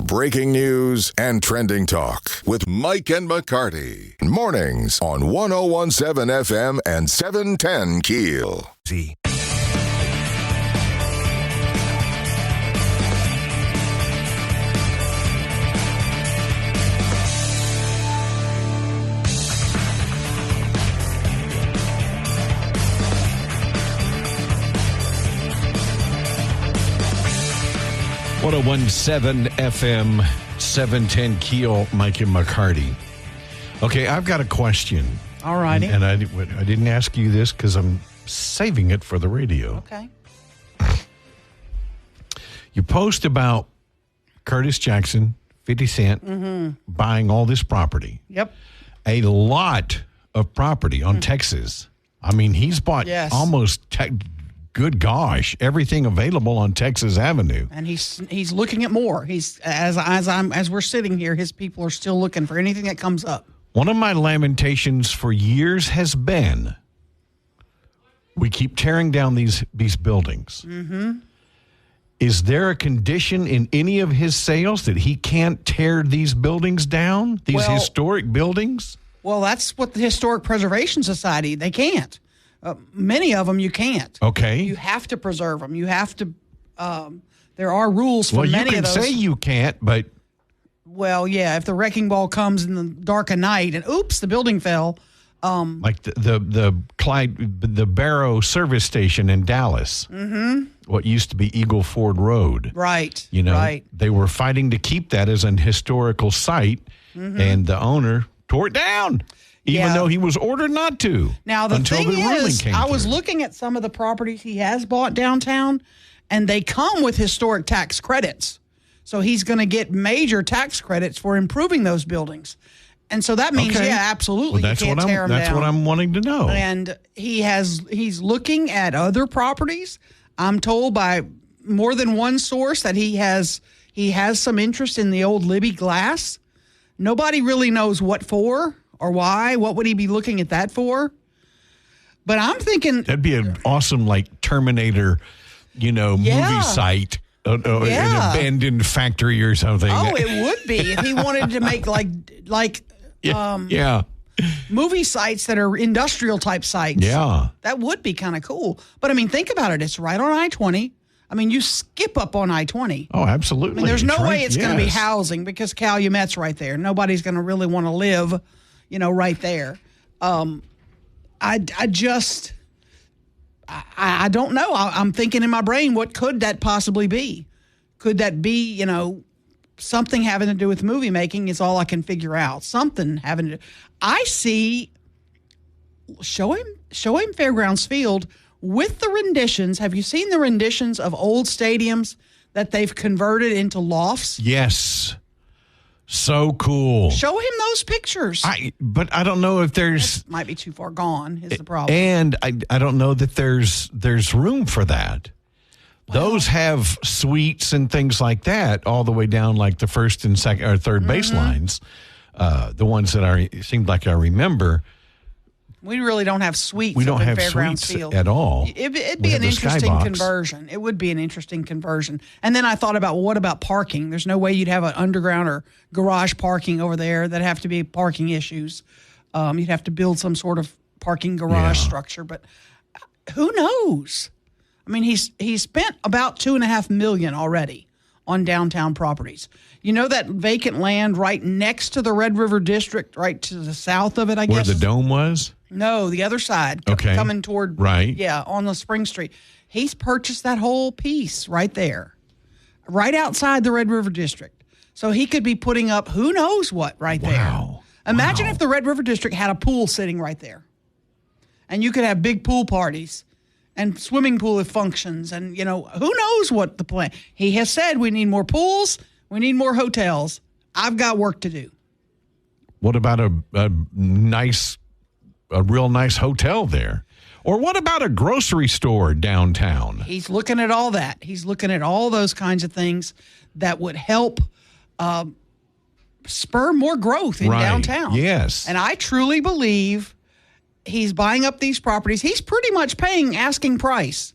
breaking news and trending talk with Mike and McCarty. Mornings on 101.7 FM and 710 KEEL. .107 FM, 710 KEEL, Mike and McCarty. Okay, I've got a question. All righty. And I didn't ask you this because I'm saving it for the radio. Okay. You post about Curtis Jackson, 50 Cent, buying all this property. Yep. A lot of property on Texas. I mean, he's bought almost... good gosh, everything available on Texas Avenue. And he's looking at more. He's as we're sitting here, his people are still looking for anything that comes up. One of my lamentations for years has been we keep tearing down these buildings. Mm-hmm. Is there a condition in any of his sales that he can't tear these buildings down, these historic buildings? Well, that's what the Historic Preservation Society, they can't. Many of them you can't. Okay. You have to preserve them. You have to, there are rules for many of those. Well, you can say you can't, but. Well, yeah, if the wrecking ball comes in the dark of night and oops, the building fell. Like the Barrow service station in Dallas. Mm-hmm. What used to be Eagle Ford Road. Right. You know, they were fighting to keep that as an historical site, and the owner tore it down. Even though he was ordered not to. Now, the thing is, I was looking at some of the properties he has bought downtown, and they come with historic tax credits. So he's going to get major tax credits for improving those buildings. And so that means, absolutely, you can't tear them down. That's what I'm wanting to know. And he's looking at other properties. I'm told by more than one source that he has some interest in the old Libby glass. Nobody really knows what for. Or why? What would he be looking at that for? But I'm thinking... That'd be an awesome, Terminator, movie site. An abandoned factory or something. Oh, it would be. If he wanted to make, movie sites that are industrial-type sites. Yeah. That would be kind of cool. But, think about it. It's right on I-20. You skip up on I-20. Oh, absolutely. There's no way it's going to be housing because Calumet's right there. Nobody's going to really want to live... right there. I don't know. I'm thinking in my brain, what could that possibly be? Could that be, something having to do with movie making is all I can figure out. Something having to do. I see, show him Fairgrounds Field with the renditions. Have you seen the renditions of old stadiums that they've converted into lofts? Yes. So cool. Show him those pictures. But I don't know if there's... That might be too far gone is the problem. And I don't know that there's room for that. Well, those have suites and things like that all the way down like the first and second or third baselines. The ones that seemed like I remember. We really don't have suites. We don't have Fairgrounds suites Field at all. It'd be an interesting conversion. It would be an interesting conversion. And then I thought about, what about parking? There's no way you'd have an underground or garage parking over there. That'd have to be parking issues. You'd have to build some sort of parking garage structure. But who knows? He's spent about $2.5 million already on downtown properties. You know that vacant land right next to the Red River District, right to the south of it, I guess? Where the dome was? No, the other side. Okay. Coming toward, on the Spring Street. He's purchased that whole piece right there, right outside the Red River District. So he could be putting up who knows what there. Imagine if the Red River District had a pool sitting right there. And you could have big pool parties and swimming pool functions and, who knows what the plan. He has said we need more pools, we need more hotels. I've got work to do. What about a real nice hotel there? Or what about a grocery store downtown? He's looking at all that. He's looking at all those kinds of things that would help spur more growth in downtown. Yes. And I truly believe he's buying up these properties. He's pretty much paying asking price.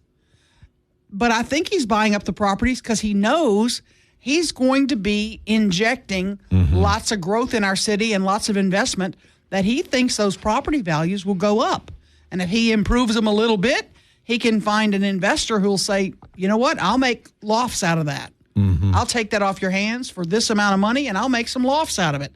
But I think he's buying up the properties because he knows he's going to be injecting lots of growth in our city and lots of investment that he thinks those property values will go up. And if he improves them a little bit, he can find an investor who will say, you know what, I'll make lofts out of that. I'll take that off your hands for this amount of money, and I'll make some lofts out of it.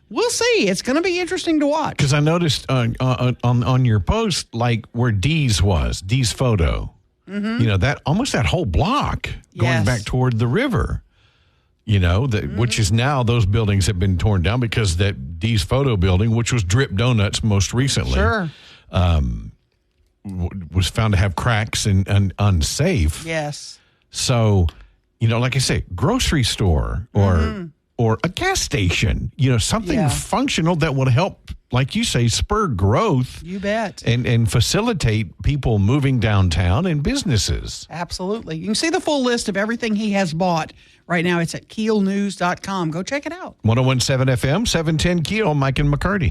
We'll see. It's going to be interesting to watch. Because I noticed on your post, like where Dee's photo, that almost that whole block going back toward the river, which is now those buildings have been torn down because that Dee's photo building, which was Drip Donuts most recently, was found to have cracks and unsafe. Yes. So, like I say, grocery store or a gas station, something functional that would help, like you say, spur growth. You bet. And facilitate people moving downtown and businesses. Absolutely. You can see the full list of everything he has bought right now. It's at KEELnews.com. Go check it out. 101.7 FM, 710 KEEL, Mike and McCarty.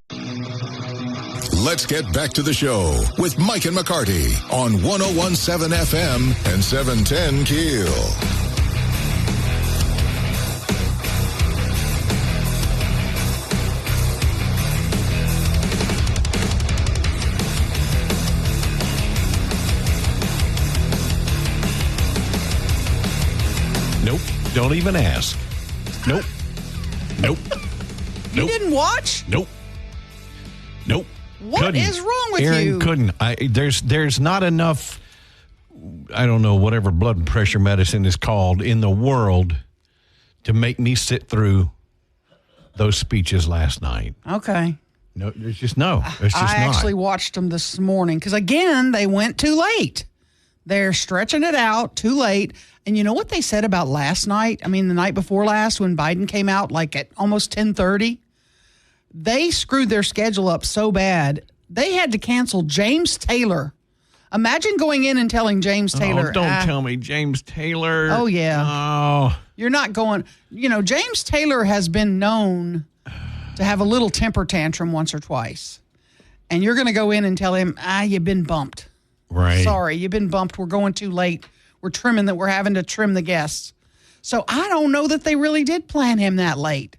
Let's get back to the show with Mike and McCarty on 101.7 FM and 710 KEEL. Nope. Don't even ask. Nope. You didn't watch? Nope. What is wrong with Aaron you? Couldn't. There's not enough, I don't know, whatever blood pressure medicine is called in the world to make me sit through those speeches last night. Okay. No, there's just no. There's just I actually watched them this morning because, again, they went too late. They're stretching it out too late. And you know what they said about last night? I mean, the night before last when Biden came out like at almost 10:30? They screwed their schedule up so bad, they had to cancel James Taylor. Imagine going in and telling James Taylor. Oh, don't tell me James Taylor. Oh, yeah. Oh. You're not going. James Taylor has been known to have a little temper tantrum once or twice. And you're going to go in and tell him, you've been bumped. Right. Sorry, you've been bumped. We're going too late. We're having to trim the guests. So I don't know that they really did plan him that late.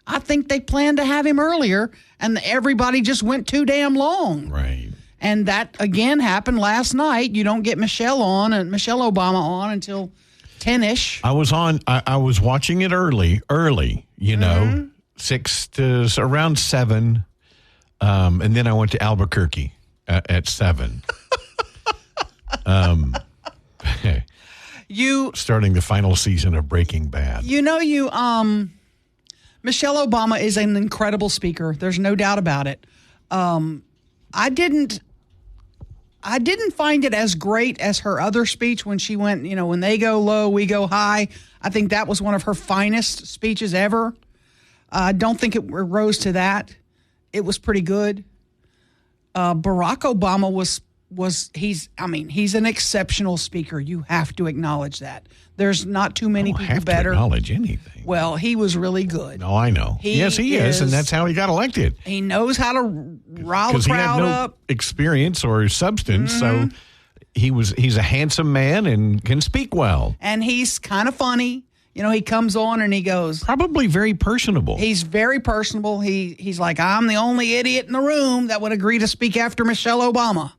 I think they planned to have him earlier, and everybody just went too damn long. Right. And that, again, happened last night. You don't get Michelle Obama on until 10-ish. I was watching it early, 6 to around 7, and then I went to Albuquerque at 7. Starting the final season of Breaking Bad. Michelle Obama is an incredible speaker. There's no doubt about it. I didn't find it as great as her other speech when she went, when they go low, we go high. I think that was one of her finest speeches ever. I don't think it rose to that. It was pretty good. Barack Obama he's an exceptional speaker. You have to acknowledge that. There's not too many people better. To acknowledge anything. Well, he was really good. No, I know. Yes, he is, and that's how he got elected. He knows how to rile the crowd up. Because he had no experience or substance, so he's a handsome man and can speak well. And he's kind of funny. He comes on and he goes. Probably very personable. He's very personable. He's like, I'm the only idiot in the room that would agree to speak after Michelle Obama.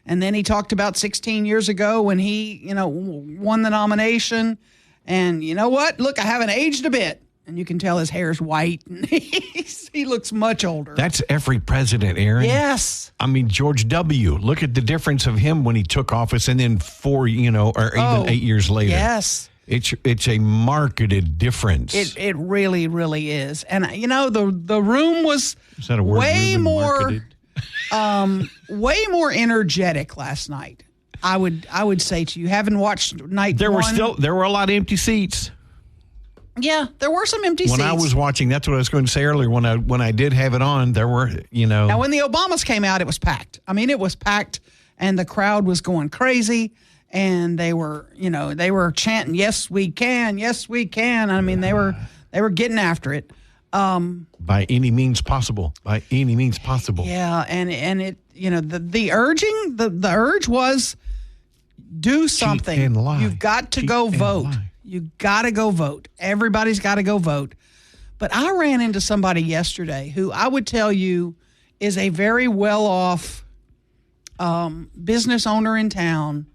And then he talked about 16 years ago when he, won the nomination. And you know what? Look, I haven't aged a bit. And you can tell his hair's white. And he looks much older. That's every president, Aaron. Yes. I mean, George W. Look at the difference of him when he took office and then 4, or even 8 years later. Yes. It's a marketed difference. It really, really is. And, the room was is that a word, way more... marketed? Way more energetic last night. I would say to you, having watched night one. There were a lot of empty seats. Yeah, there were some empty seats. When I was watching, that's what I was going to say earlier. When I did have it on, there were, Now, when the Obamas came out, it was packed. I mean, it was packed, and the crowd was going crazy, and they were chanting, "Yes, we can! Yes, we can!" I mean, they were getting after it. By any means possible. By any means possible. Yeah, and it, the urge was do something. Cheat and lie. You've got to Cheat go and vote. lie. You got to go vote. Everybody's got to go vote. But I ran into somebody yesterday who I would tell you is a very well-off business owner in town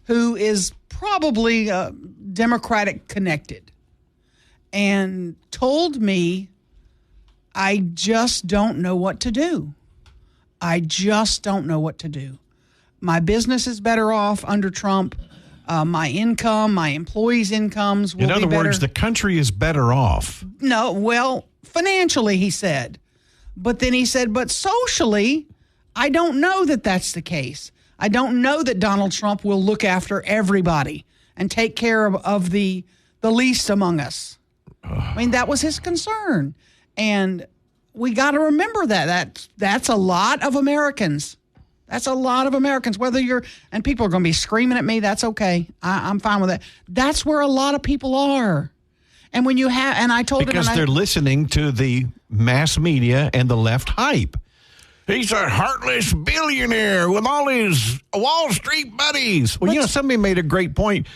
who is probably Democratic connected, and told me, I just don't know what to do. I just don't know what to do. My business is better off under Trump. My income, my employees' incomes will be better. In other words, the country is better off. No, well, financially, he said. But then he said, but socially, I don't know that that's the case. I don't know that Donald Trump will look after everybody and take care of the least among us. I mean, that was his concern. And we got to remember that's a lot of Americans. That's a lot of Americans. And people are going to be screaming at me. That's okay. I'm fine with that. That's where a lot of people are. And when you have, and I told him. Because they're listening to the mass media and the left hype. He's a heartless billionaire with all his Wall Street buddies. Well, somebody made a great point.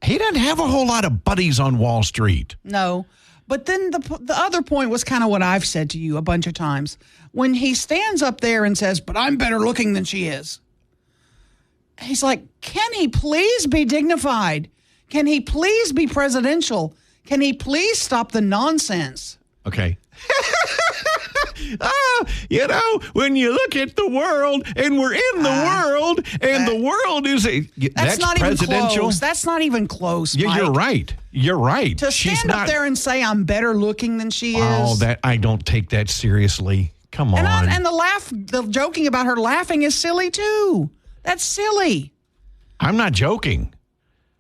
He doesn't have a whole lot of buddies on Wall Street. No. But then the other point was kind of what I've said to you a bunch of times. When he stands up there and says, but I'm better looking than she is. He's like, can he please be dignified? Can he please be presidential? Can he please stop the nonsense? Okay. When you look at the world and we're in the world and the world is that's not presidential. Even close. That's not even close. Yeah, Mike. You're right. You're right. To stand up there and say I'm better looking than she is. Oh, that I don't take that seriously. Come on. And the joking about her laughing is silly too. That's silly. I'm not joking.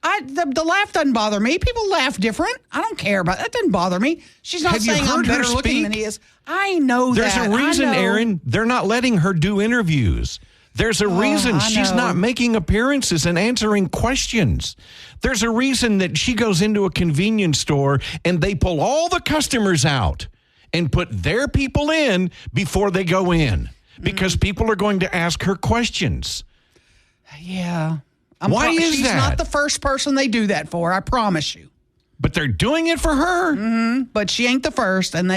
The laugh doesn't bother me. People laugh different. I don't care about that. Doesn't bother me. She's not saying I'm better looking than he is. I know There's that. There's a reason, Aaron. They're not letting her do interviews. There's a reason she's not making appearances and answering questions. There's a reason that she goes into a convenience store and they pull all the customers out and put their people in before they go in because people are going to ask her questions. Yeah. Why is that? She's not the first person they do that for, I promise you. But they're doing it for her. Mm-hmm. But she ain't the first, and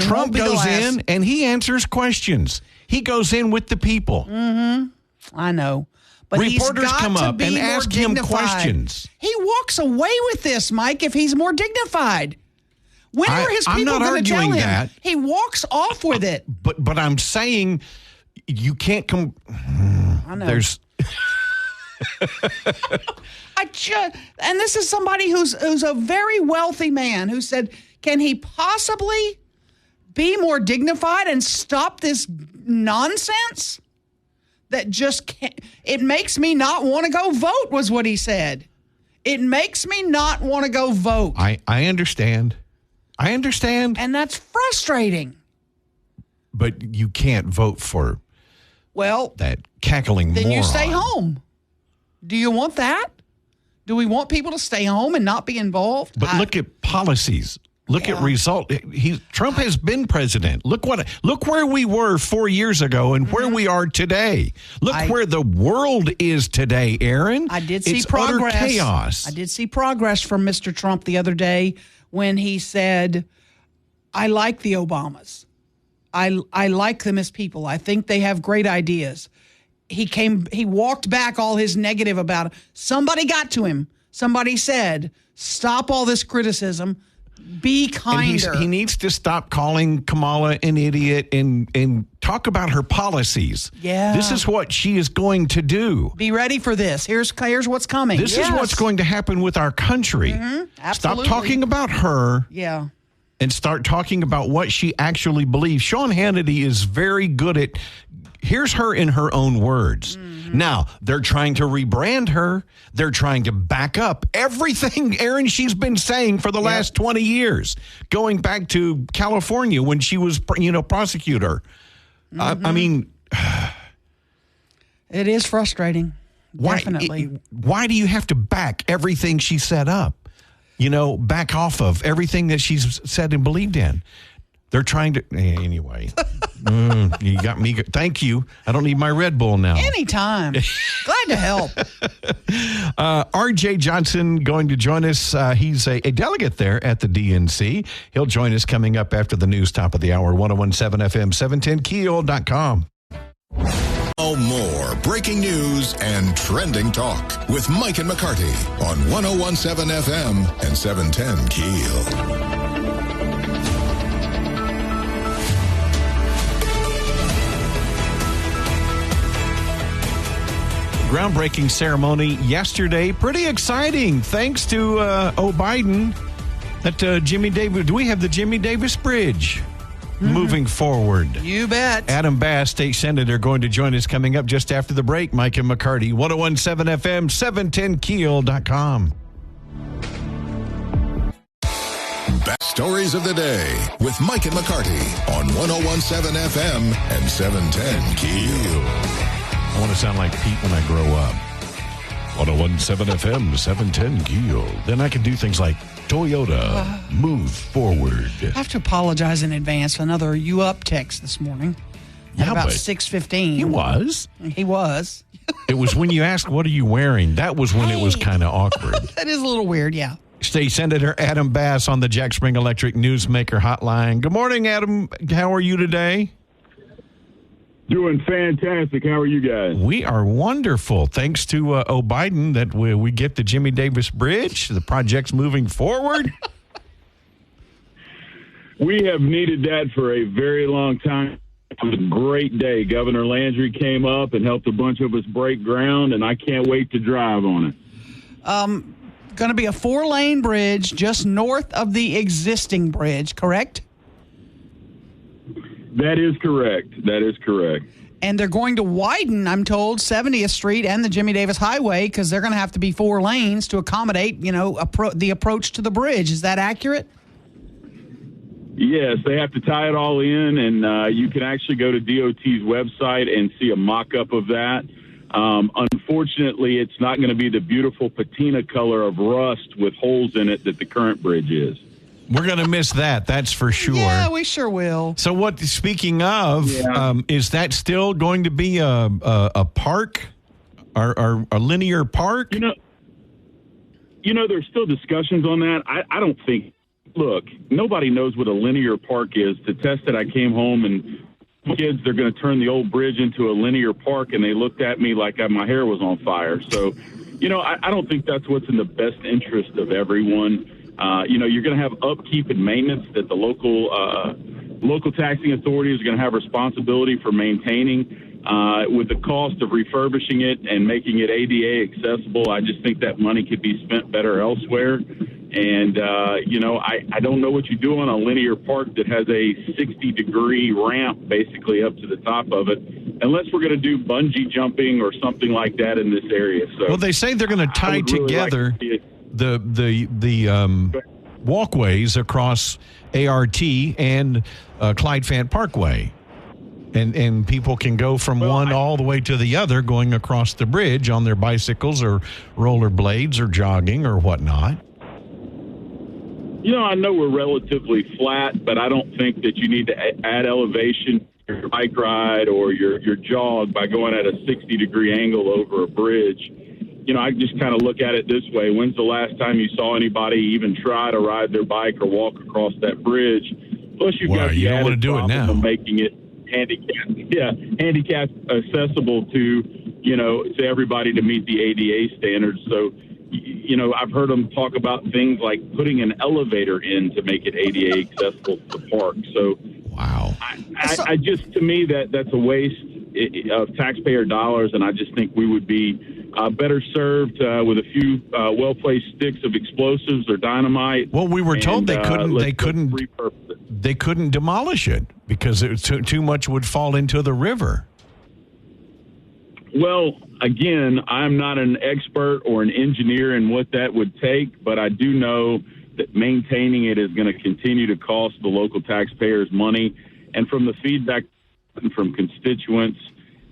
Trump goes in and he answers questions. He goes in with the people. Mm-hmm. I know. But reporters come up and ask him questions. He walks away with this, Mike, if he's more dignified. When are his people going to tell him? That. He walks off with it. But I'm saying you can't come. I know. There's. And this is somebody who's a very wealthy man who said, can he possibly be more dignified and stop this nonsense that just can't? It makes me not want to go vote, was what he said. It makes me not want to go vote. I understand. And that's frustrating. But you can't vote for that cackling moron. Then you stay home. Do you want that? Do we want people to stay home and not be involved? But look at policies. Look at result. Trump has been president. Look where we were 4 years ago and where we are today. Look where the world is today, Aaron. I did see progress. Utter chaos. I did see progress from Mr. Trump the other day when he said, I like the Obamas. I like them as people. I think they have great ideas. He walked back all his negative about it. Somebody got to him. Somebody said, stop all this criticism. Be kinder. And he needs to stop calling Kamala an idiot and talk about her policies. Yeah. This is what she is going to do. Be ready for this. Here's what's coming. This is what's going to happen with our country. Mm-hmm. Absolutely. Stop talking about her. Yeah. And start talking about what she actually believes. Sean Hannity is very good at, here's her in her own words. Mm-hmm. Now, they're trying to rebrand her. They're trying to back up everything, Aaron, she's been saying for the last 20 years, going back to California when she was, prosecutor. Mm-hmm. I mean. It is frustrating. Definitely. Why do you have to back everything she set up? Back off of everything that she's said and believed in. They're trying to, anyway. You got me. Thank you. I don't need my Red Bull now. Anytime. Glad to help. R.J. Johnson going to join us. He's a delegate there at the DNC. He'll join us coming up after the news, top of the hour, 1017 FM, 710 KEEL.com. Oh, more breaking news and trending talk with Mike and McCarty on 1017 FM and 710 KEEL. Groundbreaking ceremony yesterday. Pretty exciting. Thanks to Biden at Jimmy Davis. Do we have the Jimmy Davis Bridge moving forward? You bet. Adam Bass, state senator, going to join us coming up just after the break. Mike and McCarty, 1017 FM, 710 KEEL.com. Best stories of the day with Mike and McCarty on 1017 FM and 710 KEEL. I want to sound like Pete when I grow up. 1017 FM, 710 KEEL. Then I can do things like Toyota, move forward. I have to apologize in advance for another "you up" text this morning at about 6:15. He was. He was. It was when you asked, what are you wearing? That was when it was kind of awkward. That is a little weird, yeah. State Senator Adam Bass on the Jack Spring Electric Newsmaker Hotline. Good morning, Adam. How are you today? Doing fantastic. How are you guys? We are wonderful. Thanks to Biden that we get the Jimmy Davis Bridge. The project's moving forward. We have needed that for a very long time. It was a great day. Governor Landry came up and helped a bunch of us break ground, and I can't wait to drive on it. Going to be a 4-lane bridge just north of the existing bridge, correct? That is correct. That is correct. And they're going to widen, I'm told, 70th Street and the Jimmy Davis Highway because they're going to have to be 4 lanes to accommodate, the approach to the bridge. Is that accurate? Yes, they have to tie it all in, and you can actually go to DOT's website and see a mock-up of that. Unfortunately, it's not going to be the beautiful patina color of rust with holes in it that the current bridge is. We're going to miss that. That's for sure. Yeah, we sure will. So speaking of, is that still going to be a park or a linear park? There's still discussions on that. I don't think, look, nobody knows what a linear park is. To test it, I came home and kids, they're going to turn the old bridge into a linear park, and they looked at me like my hair was on fire. So, I don't think that's what's in the best interest of everyone. You're going to have upkeep and maintenance that the local taxing authorities are going to have responsibility for maintaining. With the cost of refurbishing it and making it ADA accessible, I just think that money could be spent better elsewhere. And, I don't know what you do on a linear park that has a 60-degree ramp basically up to the top of it, unless we're going to do bungee jumping or something like that in this area. So, well, they say they're going to tie together the walkways across ART and Clyde Fant Parkway. And people can go from one all the way to the other going across the bridge on their bicycles or rollerblades or jogging or whatnot. I know we're relatively flat, but I don't think that you need to add elevation to your bike ride or your jog by going at a 60-degree angle over a bridge. I just kind of look at it this way. When's the last time you saw anybody even try to ride their bike or walk across that bridge? Plus, you've got the added problem of making it handicap accessible to everybody to meet the ADA standards. So, I've heard them talk about things like putting an elevator in to make it ADA accessible to the park. So, wow. I just, to me, that's a waste of taxpayer dollars, and I just think we would be better served with a few well-placed sticks of explosives or dynamite. Well, we were told they couldn't repurpose it. They couldn't demolish it because too much would fall into the river. Well, again, I'm not an expert or an engineer in what that would take, but I do know that maintaining it is going to continue to cost the local taxpayers money. And from the feedback from constituents,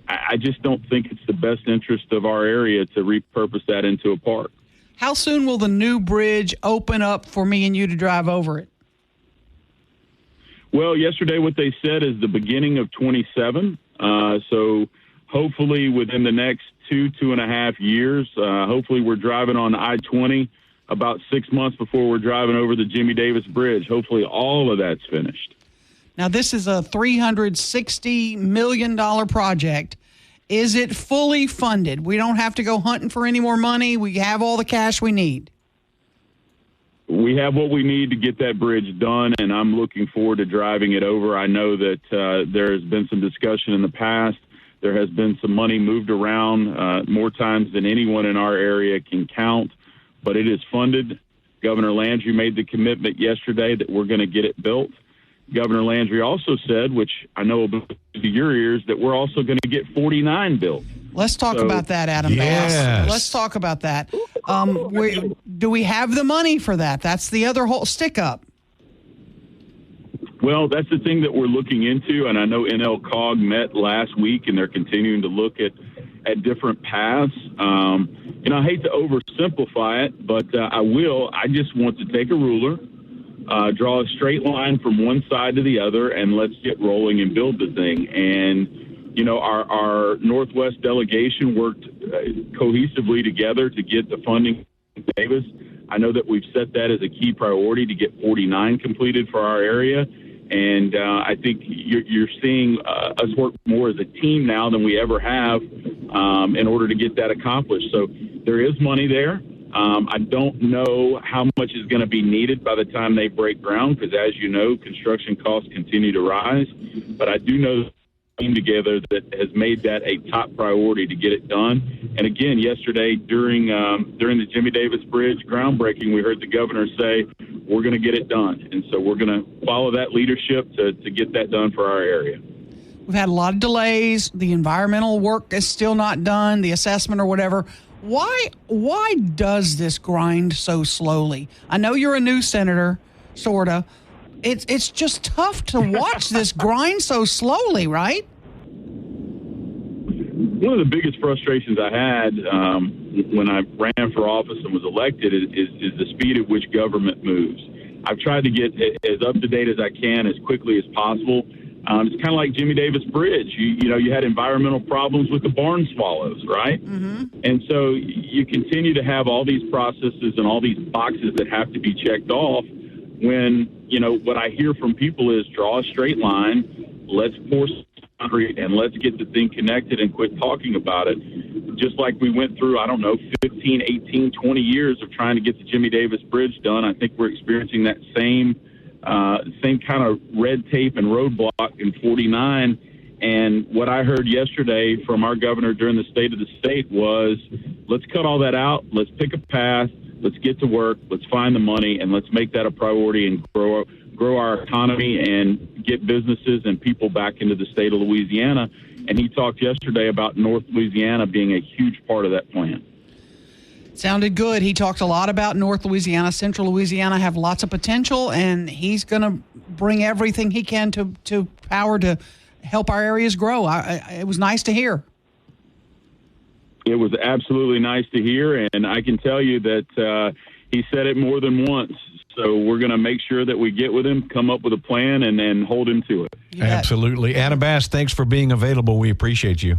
I just don't think it's the best interest of our area to repurpose that into a park. How soon will the new bridge open up for me and you to drive over it? Well, yesterday what they said is the beginning of 27. So hopefully within the next 2.5 years, hopefully we're driving on I-20 about 6 months before we're driving over the Jimmy Davis Bridge. Hopefully all of that's finished. Now, this is a $360 million project. Is it fully funded? We don't have to go hunting for any more money. We have all the cash we need. We have what we need to get that bridge done, and I'm looking forward to driving it over. I know that there has been some discussion in the past. There has been some money moved around more times than anyone in our area can count, but it is funded. Governor Landry made the commitment yesterday that we're going to get it built. Governor Landry also said, which I know will be to your ears, that we're also going to get 49 built. Let's talk about that, Adam Bass. Let's talk about that. Do we have the money for that? That's the other whole stick-up. Well, that's the thing that we're looking into, and I know NLCOG met last week, and they're continuing to look at different paths. I hate to oversimplify it, but I will. I just want to take a ruler, draw a straight line from one side to the other, and let's get rolling and build the thing. And our Northwest delegation worked cohesively together to get the funding in Davis. I know that we've set that as a key priority to get 49 completed for our area. And I think you're seeing us work more as a team now than we ever have in order to get that accomplished. So there is money there. I don't know how much is going to be needed by the time they break ground because, as you know, construction costs continue to rise. But I do know team together that has made that a top priority to get it done. And again, yesterday during the Jimmy Davis Bridge groundbreaking, we heard the governor say, we're going to get it done. And so we're going to follow that leadership to get that done for our area. We've had a lot of delays. The environmental work is still not done, the assessment or whatever. Why does this grind so slowly? I know you're a new senator, sort of. It's just tough to watch this grind so slowly, right? One of the biggest frustrations I had when I ran for office and was elected is the speed at which government moves. I've tried to get as up to date as I can as quickly as possible. It's kind of like Jimmy Davis Bridge. You had environmental problems with the barn swallows, right? Mm-hmm. And so you continue to have all these processes and all these boxes that have to be checked off when, what I hear from people is draw a straight line, let's pour concrete, and let's get the thing connected and quit talking about it. Just like we went through, 15, 18, 20 years of trying to get the Jimmy Davis Bridge done. I think we're experiencing that same kind of red tape and roadblock in 49. And what I heard yesterday from our governor during the State of the State was, let's cut all that out. Let's pick a path. Let's get to work. Let's find the money, and let's make that a priority and grow our economy and get businesses and people back into the state of Louisiana. And he talked yesterday about North Louisiana being a huge part of that plan. Sounded good. He talked a lot about North Louisiana. Central Louisiana have lots of potential, and he's going to bring everything he can to power to help our areas grow. It was nice to hear. It was absolutely nice to hear, and I can tell you that he said it more than once. So we're going to make sure that we get with him, come up with a plan, and then hold him to it. Absolutely. Adam Bass, thanks for being available. We appreciate you.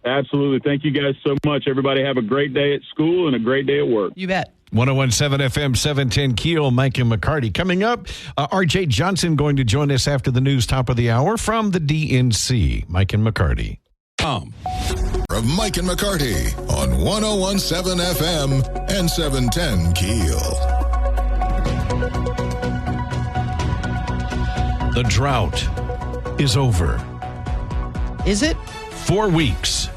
Absolutely. Thank you guys so much. Everybody have a great day at school and a great day at work. You bet. 101.7 FM, 710 KEEL, Mike and McCarty. Coming up, R.J. Johnson going to join us after the news, top of the hour from the DNC. Mike and McCarty. Of Mike and McCarty on 101.7 FM and 710 KEEL. The drought is over. Is it? 4 weeks.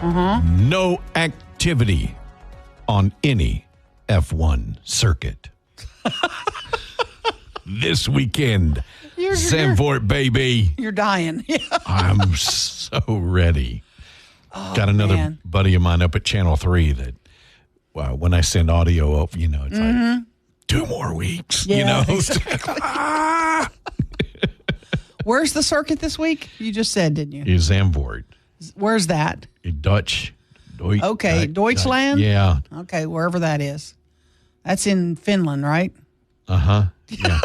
No activity on any F1 circuit. This weekend. Zandvoort, baby. You're dying. I'm so ready. Got another buddy of mine up at Channel 3 that, wow, when I send audio up, it's like 2 more weeks, Exactly. Where's the circuit this week? You just said, didn't you? Is Zandvoort. Where's that? Deutschland? Yeah. Okay, wherever that is. That's in Finland, right? Uh-huh. Yeah.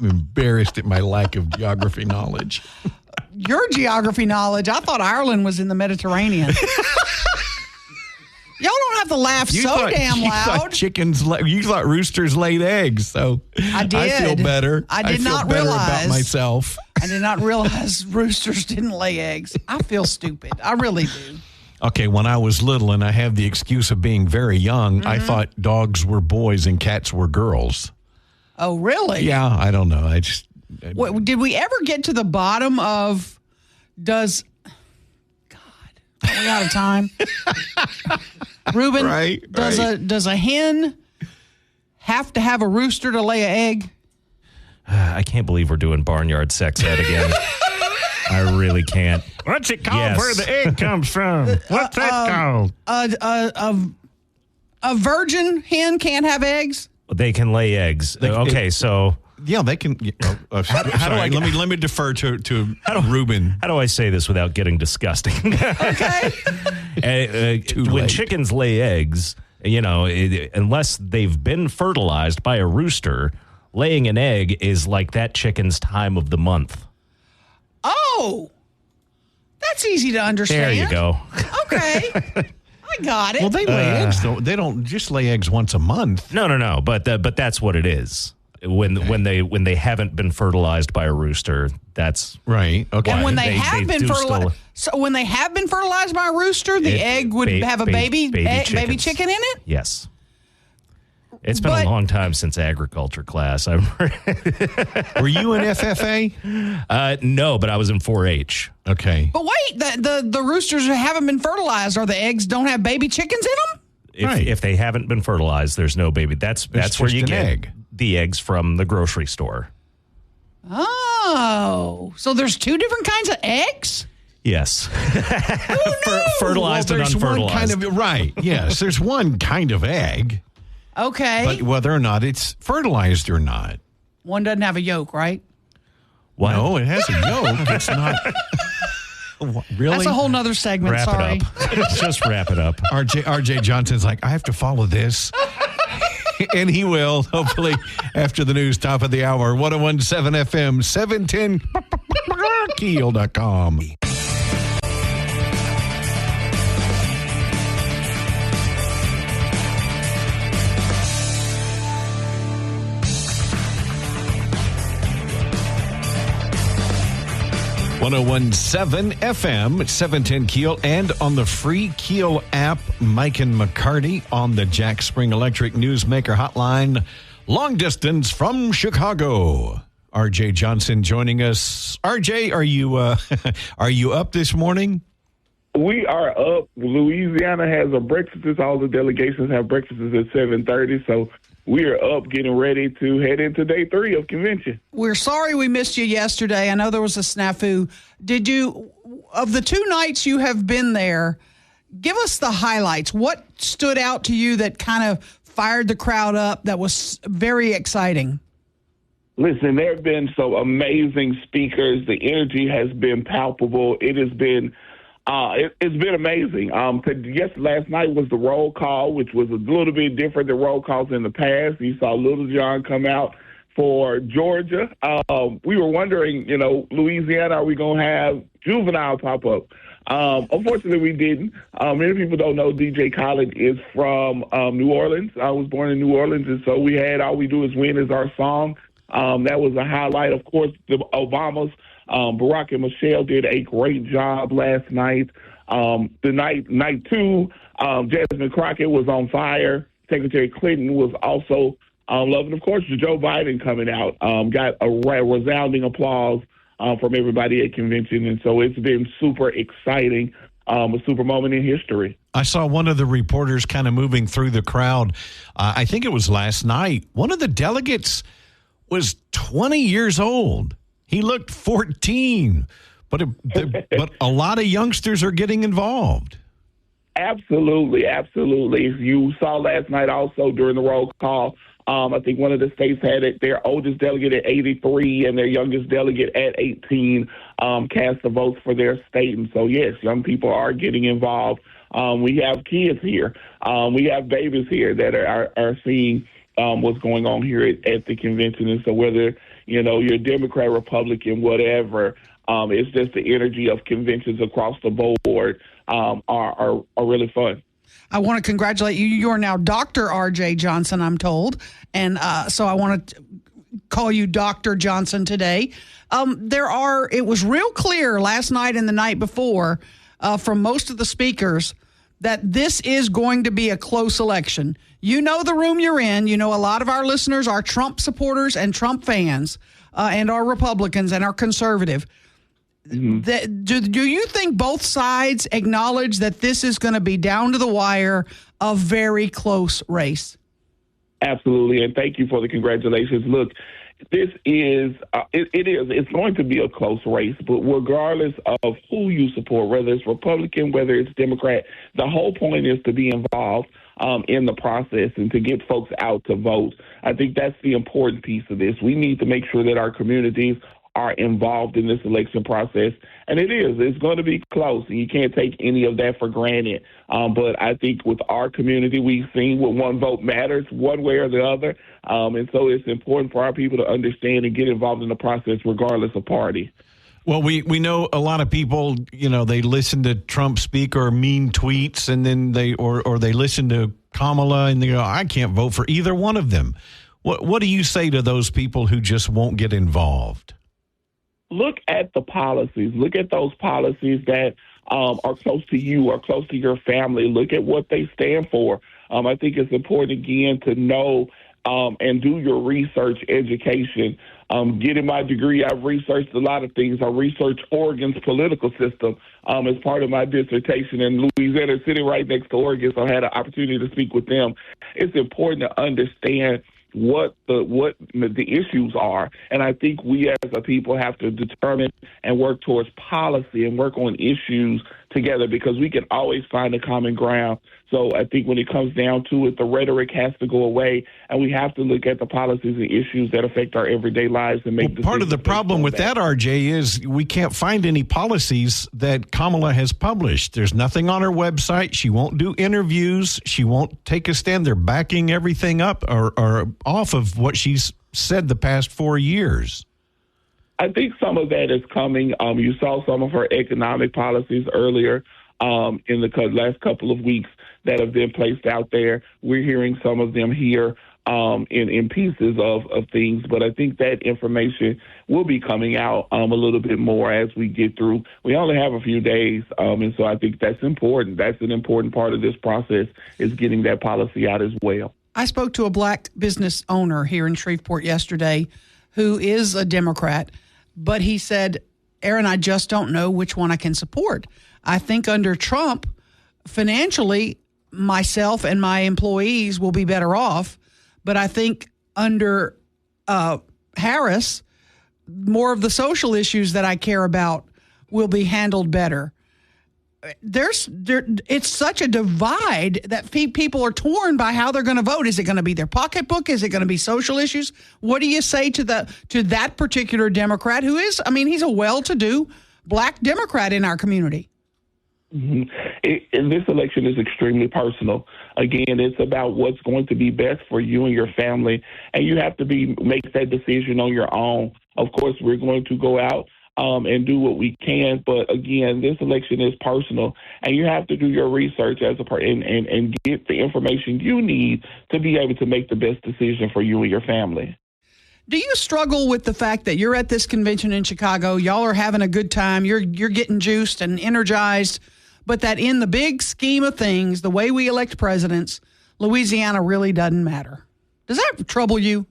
embarrassed at my lack of geography knowledge. Your geography knowledge. I thought Ireland was in the Mediterranean. Y'all don't have to laugh damn loud. You thought roosters laid eggs, so I did. I feel better. I did feel not better realize about myself. I did not realize roosters didn't lay eggs. I feel stupid. I really do. Okay, when I was little and I have the excuse of being very young, I thought dogs were boys and cats were girls. Oh, really? Yeah, I don't know. Did we ever get to the bottom of are we out of time? Ruben, does a hen have to have a rooster to lay an egg? I can't believe we're doing barnyard sex ed again. I really can't. What's it called where the egg comes from? What's that called? A virgin hen can't have eggs? They can lay eggs. So... Yeah, they can. Let me defer to Ruben. How do I say this without getting disgusting? Okay. When chickens lay eggs, unless they've been fertilized by a rooster, laying an egg is like that chicken's time of the month. Oh, that's easy to understand. There you go. Okay. I got it. Well, they lay eggs. They don't just lay eggs once a month. No. But that's what it is. When they haven't been fertilized by a rooster, that's right. Okay. And when they have been fertilized, when they have been fertilized by a rooster, the egg would have a baby chicken in it. Yes. It's been a long time since agriculture class. Were you in FFA? No, but I was in 4-H. Okay. But wait, the roosters haven't been fertilized, or the eggs don't have baby chickens in them? If they haven't been fertilized, there's no baby. That's where you get the eggs from the grocery store. Oh, so there's two different kinds of eggs? Yes. Fertilized and unfertilized. Right. Yes, there's one kind of egg. Okay. But whether or not it's fertilized or not. One doesn't have a yolk, right? What? No, it has a yolk. It's not. Really? That's a whole nother segment. Sorry. It up. Just wrap it up. RJ Johnson's like, I have to follow this. And he will, hopefully, after the news, top of the hour. 101.7 FM, 710, KEEL.com. .101.7 FM, 710 KEEL, and on the free KEEL app, Mike and McCarty on the Jack Spring Electric Newsmaker Hotline, long distance from Chicago. RJ Johnson joining us. RJ, are you up this morning? We are up. Louisiana has a breakfast. All the delegations have breakfasts at 7:30, so we are up getting ready to head into day 3 of convention. We're sorry we missed you yesterday. I know there was a snafu. Did you, of the 2 nights you have been there, give us the highlights. What stood out to you that kind of fired the crowd up that was very exciting? Listen, there have been some amazing speakers. The energy has been palpable. It has been it's been amazing. Last night was the roll call, which was a little bit different than roll calls in the past. You saw Little John come out for Georgia. We were wondering, Louisiana, are we going to have Juvenile pop up? Unfortunately, we didn't. Many people don't know DJ Khaled is from New Orleans. I was born in New Orleans, and so we had All We Do Is Win as our song. That was a highlight. Of course, the Obamas. Barack and Michelle did a great job last night. The night 2, Jasmine Crockett was on fire. Secretary Clinton was also loving. Of course, Joe Biden coming out got a resounding applause from everybody at convention, and so it's been super exciting, a super moment in history. I saw one of the reporters kind of moving through the crowd. I think it was last night. One of the delegates was 20 years old. He looked 14, but a lot of youngsters are getting involved. Absolutely. You saw last night also during the roll call, I think one of the states had their oldest delegate at 83 and their youngest delegate at 18 cast the votes for their state. And so, yes, young people are getting involved. We have kids here. We have babies here that are seeing what's going on here at the convention. And so whether, you're Democrat, Republican, whatever, it's just the energy of conventions across the board are really fun. I want to congratulate you. You are now Dr. R.J. Johnson, I'm told. And so I want to call you Dr. Johnson today. It was real clear last night and the night before from most of the speakers that this is going to be a close election. You know the room you're in. You know a lot of our listeners are Trump supporters and Trump fans and are Republicans and are conservative. Mm-hmm. Do you think both sides acknowledge that this is going to be down to the wire, a very close race? Absolutely, and thank you for the congratulations. Look, this is it's going to be a close race, but regardless of who you support, whether it's Republican, whether it's Democrat, the whole point is to be involved in the process and to get folks out to vote. I think that's the important piece of this. We need to make sure that our communities are involved in this election process. And it's going to be close, and you can't take any of that for granted. But I think with our community, we've seen what one vote matters one way or the other. And so it's important for our people to understand and get involved in the process regardless of party. Well, we know a lot of people, they listen to Trump speak or mean tweets, and then they listen to Kamala and they go, I can't vote for either one of them. What do you say to those people who just won't get involved? Look at the policies. Look at those policies that are close to you or close to your family. Look at what they stand for. I think it's important, again, to know and do your research education. Getting my degree, I've researched a lot of things. I researched Oregon's political system as part of my dissertation in Louisiana City, right next to Oregon, so I had an opportunity to speak with them. It's important to understand what the issues are. And I think we as a people have to determine and work towards policy and work on issues together, because we can always find a common ground. So I think when it comes down to it, the rhetoric has to go away, and we have to look at the policies and issues that affect our everyday lives and make decisions. Part of the problem with that, RJ, is we can't find any policies that Kamala has published. There's nothing on her website. She won't do interviews. She won't take a stand. They're backing everything up or off of what she's said the past 4 years. I think some of that is coming. You saw some of her economic policies earlier in the last couple of weeks that have been placed out there. We're hearing some of them here in pieces of things, but I think that information will be coming out a little bit more as we get through. We only have a few days, and so I think that's important. That's an important part of this process, is getting that policy out as well. I spoke to a black business owner here in Shreveport yesterday who is a Democrat, but he said, Aaron, I just don't know which one I can support. I think under Trump, financially, myself and my employees will be better off, but I think under Harris, more of the social issues that I care about will be handled better. It's such a divide that people are torn by how they're going to vote. Is it going to be their pocketbook? Is it going to be social issues? What do you say to that particular Democrat who is, he's a well-to-do black Democrat in our community? Mm-hmm. This election is extremely personal. Again, it's about what's going to be best for you and your family, and you have to make that decision on your own. Of course, we're going to go out and do what we can, but again, this election is personal, and you have to do your research as a person and get the information you need to be able to make the best decision for you and your family. Do you struggle with the fact that you're at this convention in Chicago, y'all are having a good time, you're getting juiced and energized, but that in the big scheme of things, the way we elect presidents, Louisiana really doesn't matter? Does that trouble you?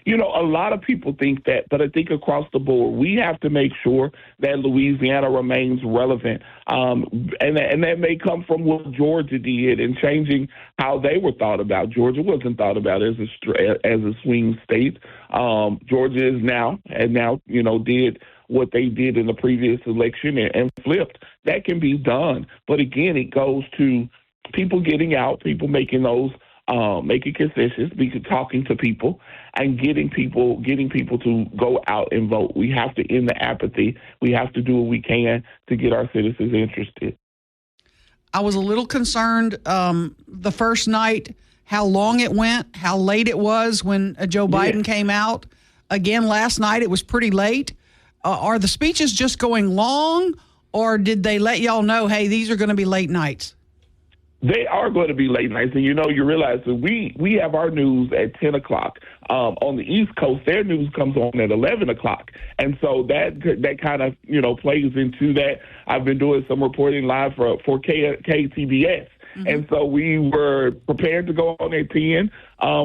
A lot of people think that, but I think across the board, we have to make sure that Louisiana remains relevant. And that may come from what Georgia did and changing how they were thought about. Georgia wasn't thought about as a swing state. Georgia is now, did what they did in the previous election and flipped. That can be done. But again, it goes to people getting out, people making those making concessions, talking to people, and getting people to go out and vote. We have to end the apathy. We have to do what we can to get our citizens interested. I was a little concerned the first night how long it went, how late it was when Joe Biden came out. Again, last night it was pretty late. Are the speeches just going long, or did they let y'all know, hey, these are going to be late nights? They are going to be late nights. And, you realize that we have our news at 10 o'clock. On the East Coast, their news comes on at 11 o'clock. And so that kind of, plays into that. I've been doing some reporting live for KTBS. Mm-hmm. And so we were prepared to go on at 10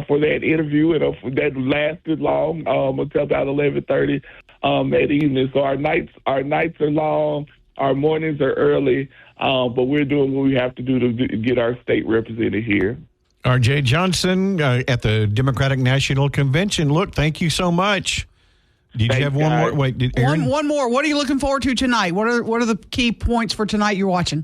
for that interview, and that lasted long until about 11:30 that evening. So our nights are long, our mornings are early, but we're doing what we have to do to get our state represented here. R.J. Johnson at the Democratic National Convention. Look, thank you so much. Did you have one more? Wait, Aaron? One more. What are you looking forward to tonight? What are the key points for tonight you're watching?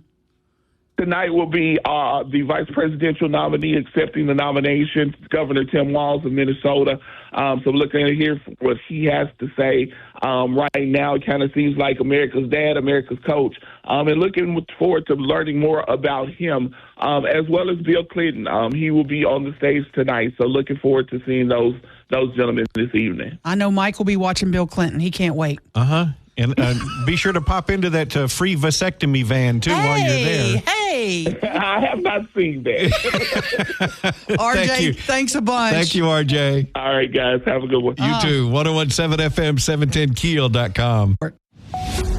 Tonight will be the vice presidential nominee accepting the nomination, Governor Tim Walz of Minnesota. So looking to hear what he has to say. Right now, it kind of seems like America's dad, America's coach. And looking forward to learning more about him, as well as Bill Clinton. He will be on the stage tonight. So looking forward to seeing those gentlemen this evening. I know Mike will be watching Bill Clinton. He can't wait. Uh-huh. And be sure to pop into that free vasectomy van, too, while you're there. Hey! I have not seen that. RJ, thanks a bunch. Thank you, RJ. All right, guys. Have a good one. You too. 1017 FM, 710KEEL.com.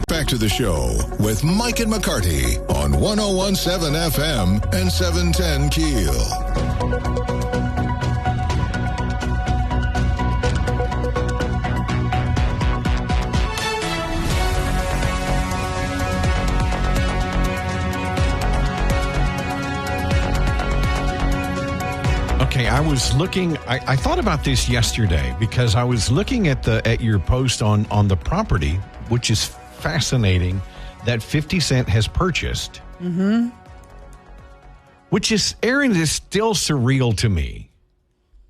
Back to the show with Mike and McCarty on 1017 FM and 710 KEEL. Okay, I was looking. I thought about this yesterday because I was looking at your post on the property, which is fascinating, that 50 Cent has purchased. Mm-hmm. Which is, Aaron, is still surreal to me.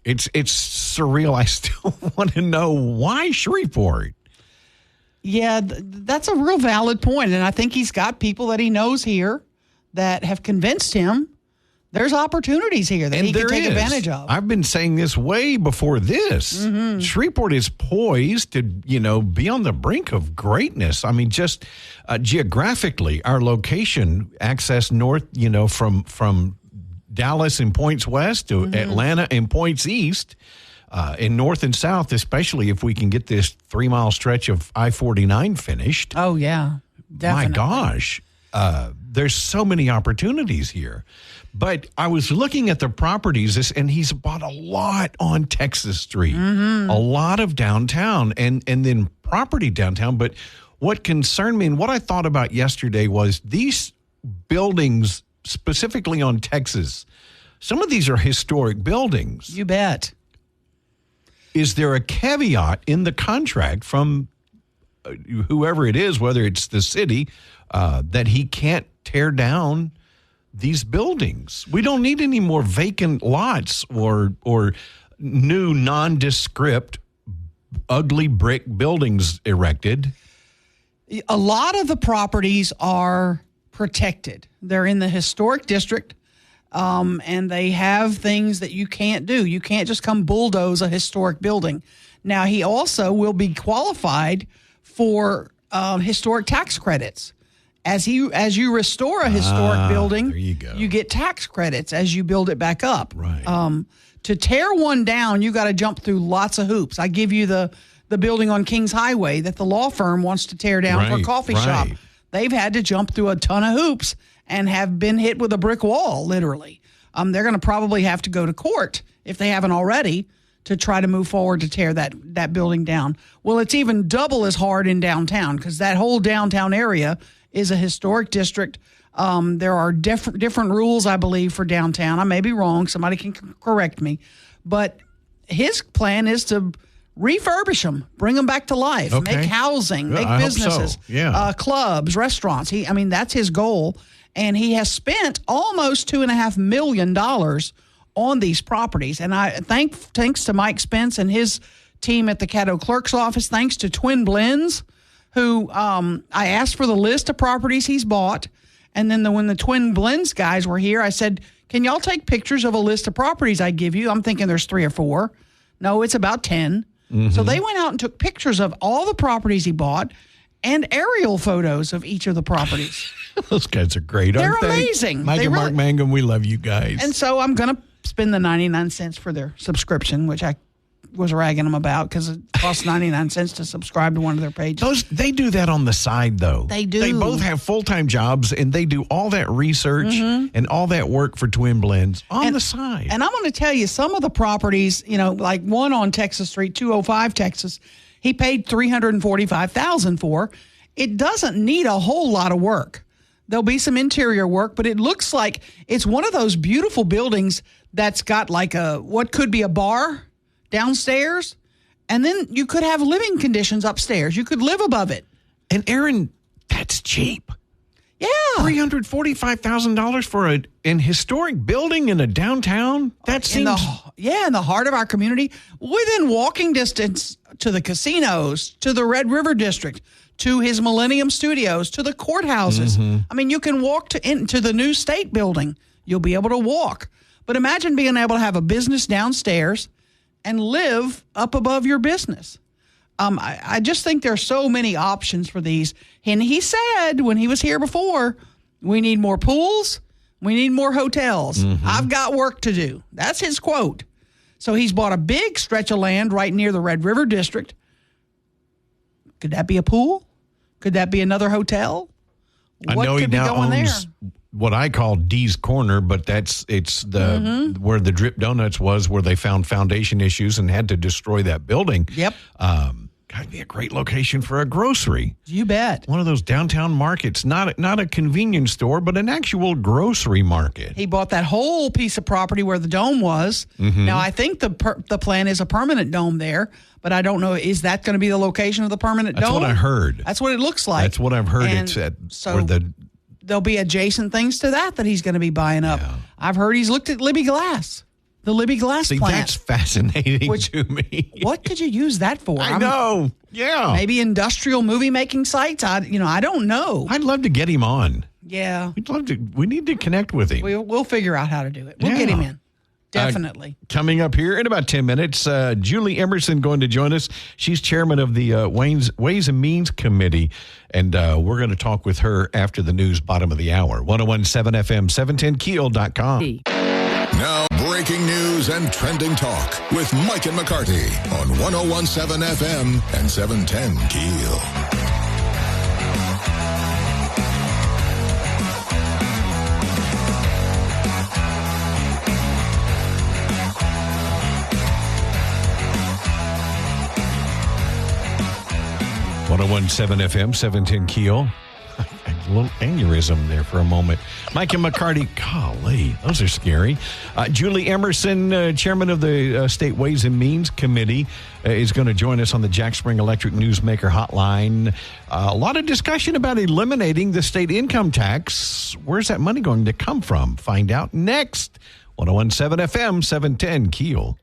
It's surreal. I still want to know why Shreveport. Yeah, that's a real valid point, and I think he's got people that he knows here that have convinced him. There's opportunities here that he can take advantage of. I've been saying this way before this. Mm-hmm. Shreveport is poised to, be on the brink of greatness. I mean, just geographically, our location, access north, from Dallas and points west to Atlanta and points east, in north and south, especially if we can get this 3-mile stretch of I-49 finished. Oh, yeah, definitely. My gosh. There's so many opportunities here. But I was looking at the properties, and he's bought a lot on Texas Street, a lot of downtown, and then property downtown. But what concerned me and what I thought about yesterday was these buildings, specifically on Texas, some of these are historic buildings. You bet. Is there a caveat in the contract from whoever it is, whether it's the city, that he can't tear down these buildings? We don't need any more vacant lots or new nondescript, ugly brick buildings erected. A lot of the properties are protected. They're in the historic district, and they have things that you can't do. You can't just come bulldoze a historic building. Now, he also will be qualified for historic tax credits. As you restore a historic building, you get tax credits as you build it back up. Right. To tear one down, you got to jump through lots of hoops. I give you the building on Kings Highway that the law firm wants to tear down for a coffee shop. They've had to jump through a ton of hoops and have been hit with a brick wall, literally. They're going to probably have to go to court, if they haven't already, to try to move forward to tear that building down. Well, it's even double as hard in downtown because that whole downtown area is a historic district. There are different rules, I believe, for downtown. I may be wrong. Somebody can correct me. But his plan is to refurbish them, bring them back to life, make housing, make businesses, clubs, restaurants. That's his goal. And he has spent almost $2.5 million on these properties. And thanks to Mike Spence and his team at the Caddo Clerk's Office, thanks to Twin Blends, who I asked for the list of properties he's bought. And then when the Twin Blends guys were here, I said, can y'all take pictures of a list of properties I give you? I'm thinking there's 3 or 4. No, it's about 10. So they went out and took pictures of all the properties he bought and aerial photos of each of the properties. Those guys are great, aren't they? They're amazing. Mike and Mark Mangum, we love you guys. And so I'm going to spend the 99 cents for their subscription, which I was ragging them about because it costs 99 cents to subscribe to one of their pages. They do that on the side, though. They do. They both have full-time jobs, and they do all that research and all that work for Twin Blends on the side. And I'm going to tell you, some of the properties, like one on Texas Street, 205 Texas, he paid $345,000 for. It doesn't need a whole lot of work. There'll be some interior work, but it looks like it's one of those beautiful buildings that's got like what could be a bar downstairs, and then you could have living conditions upstairs. You could live above it. And Aaron, that's cheap. Yeah. $345,000 for an historic building in a downtown? That seems... in the heart of our community, within walking distance to the casinos, to the Red River District, to his Millennium Studios, to the courthouses. I mean, you can walk into the new state building. You'll be able to walk. But imagine being able to have a business downstairs and live up above your business. I just think there's so many options for these. And he said when he was here before, we need more pools. We need more hotels. I've got work to do. That's his quote. So he's bought a big stretch of land right near the Red River District. Could that be a pool? Could that be another hotel? I know he now owns what I call D's Corner, but it's the where the Drip Donuts was, where they found foundation issues and had to destroy that building. Yep. Gotta be a great location for a grocery. You bet. One of those downtown markets, not a convenience store, but an actual grocery market. He bought that whole piece of property where the dome was. Now, I think the plan is a permanent dome there, but I don't know. Is that going to be the location of the permanent dome? That's what I heard. That's what it looks like. That's what I've heard. And it's at so there'll be adjacent things to that he's going to be buying up. Yeah. I've heard he's looked at Libby Glass. The Libby Glass plant. That's fascinating to me. What could you use that for? I know. Yeah. Maybe industrial movie making sites. I don't know. I'd love to get him on. Yeah. We need to connect with him. We'll figure out how to do it. We'll get him in. Definitely. Coming up here in about 10 minutes, Julie Emerson going to join us. She's chairman of the Ways and Means Committee, and we're going to talk with her after the news, bottom of the hour. 101.7 FM, 710keel.com. Now, breaking news and trending talk with Mike and McCarty on 101.7 FM and 710 KEEL. FM, 710 KEEL. A little aneurysm there for a moment. Mike and McCarty, golly, those are scary. Julie Emerson, chairman of the State Ways and Means Committee, is going to join us on the Jack Spring Electric Newsmaker Hotline. A lot of discussion about eliminating the state income tax. Where's that money going to come from? Find out next. 101.7 FM, 710 KEEL.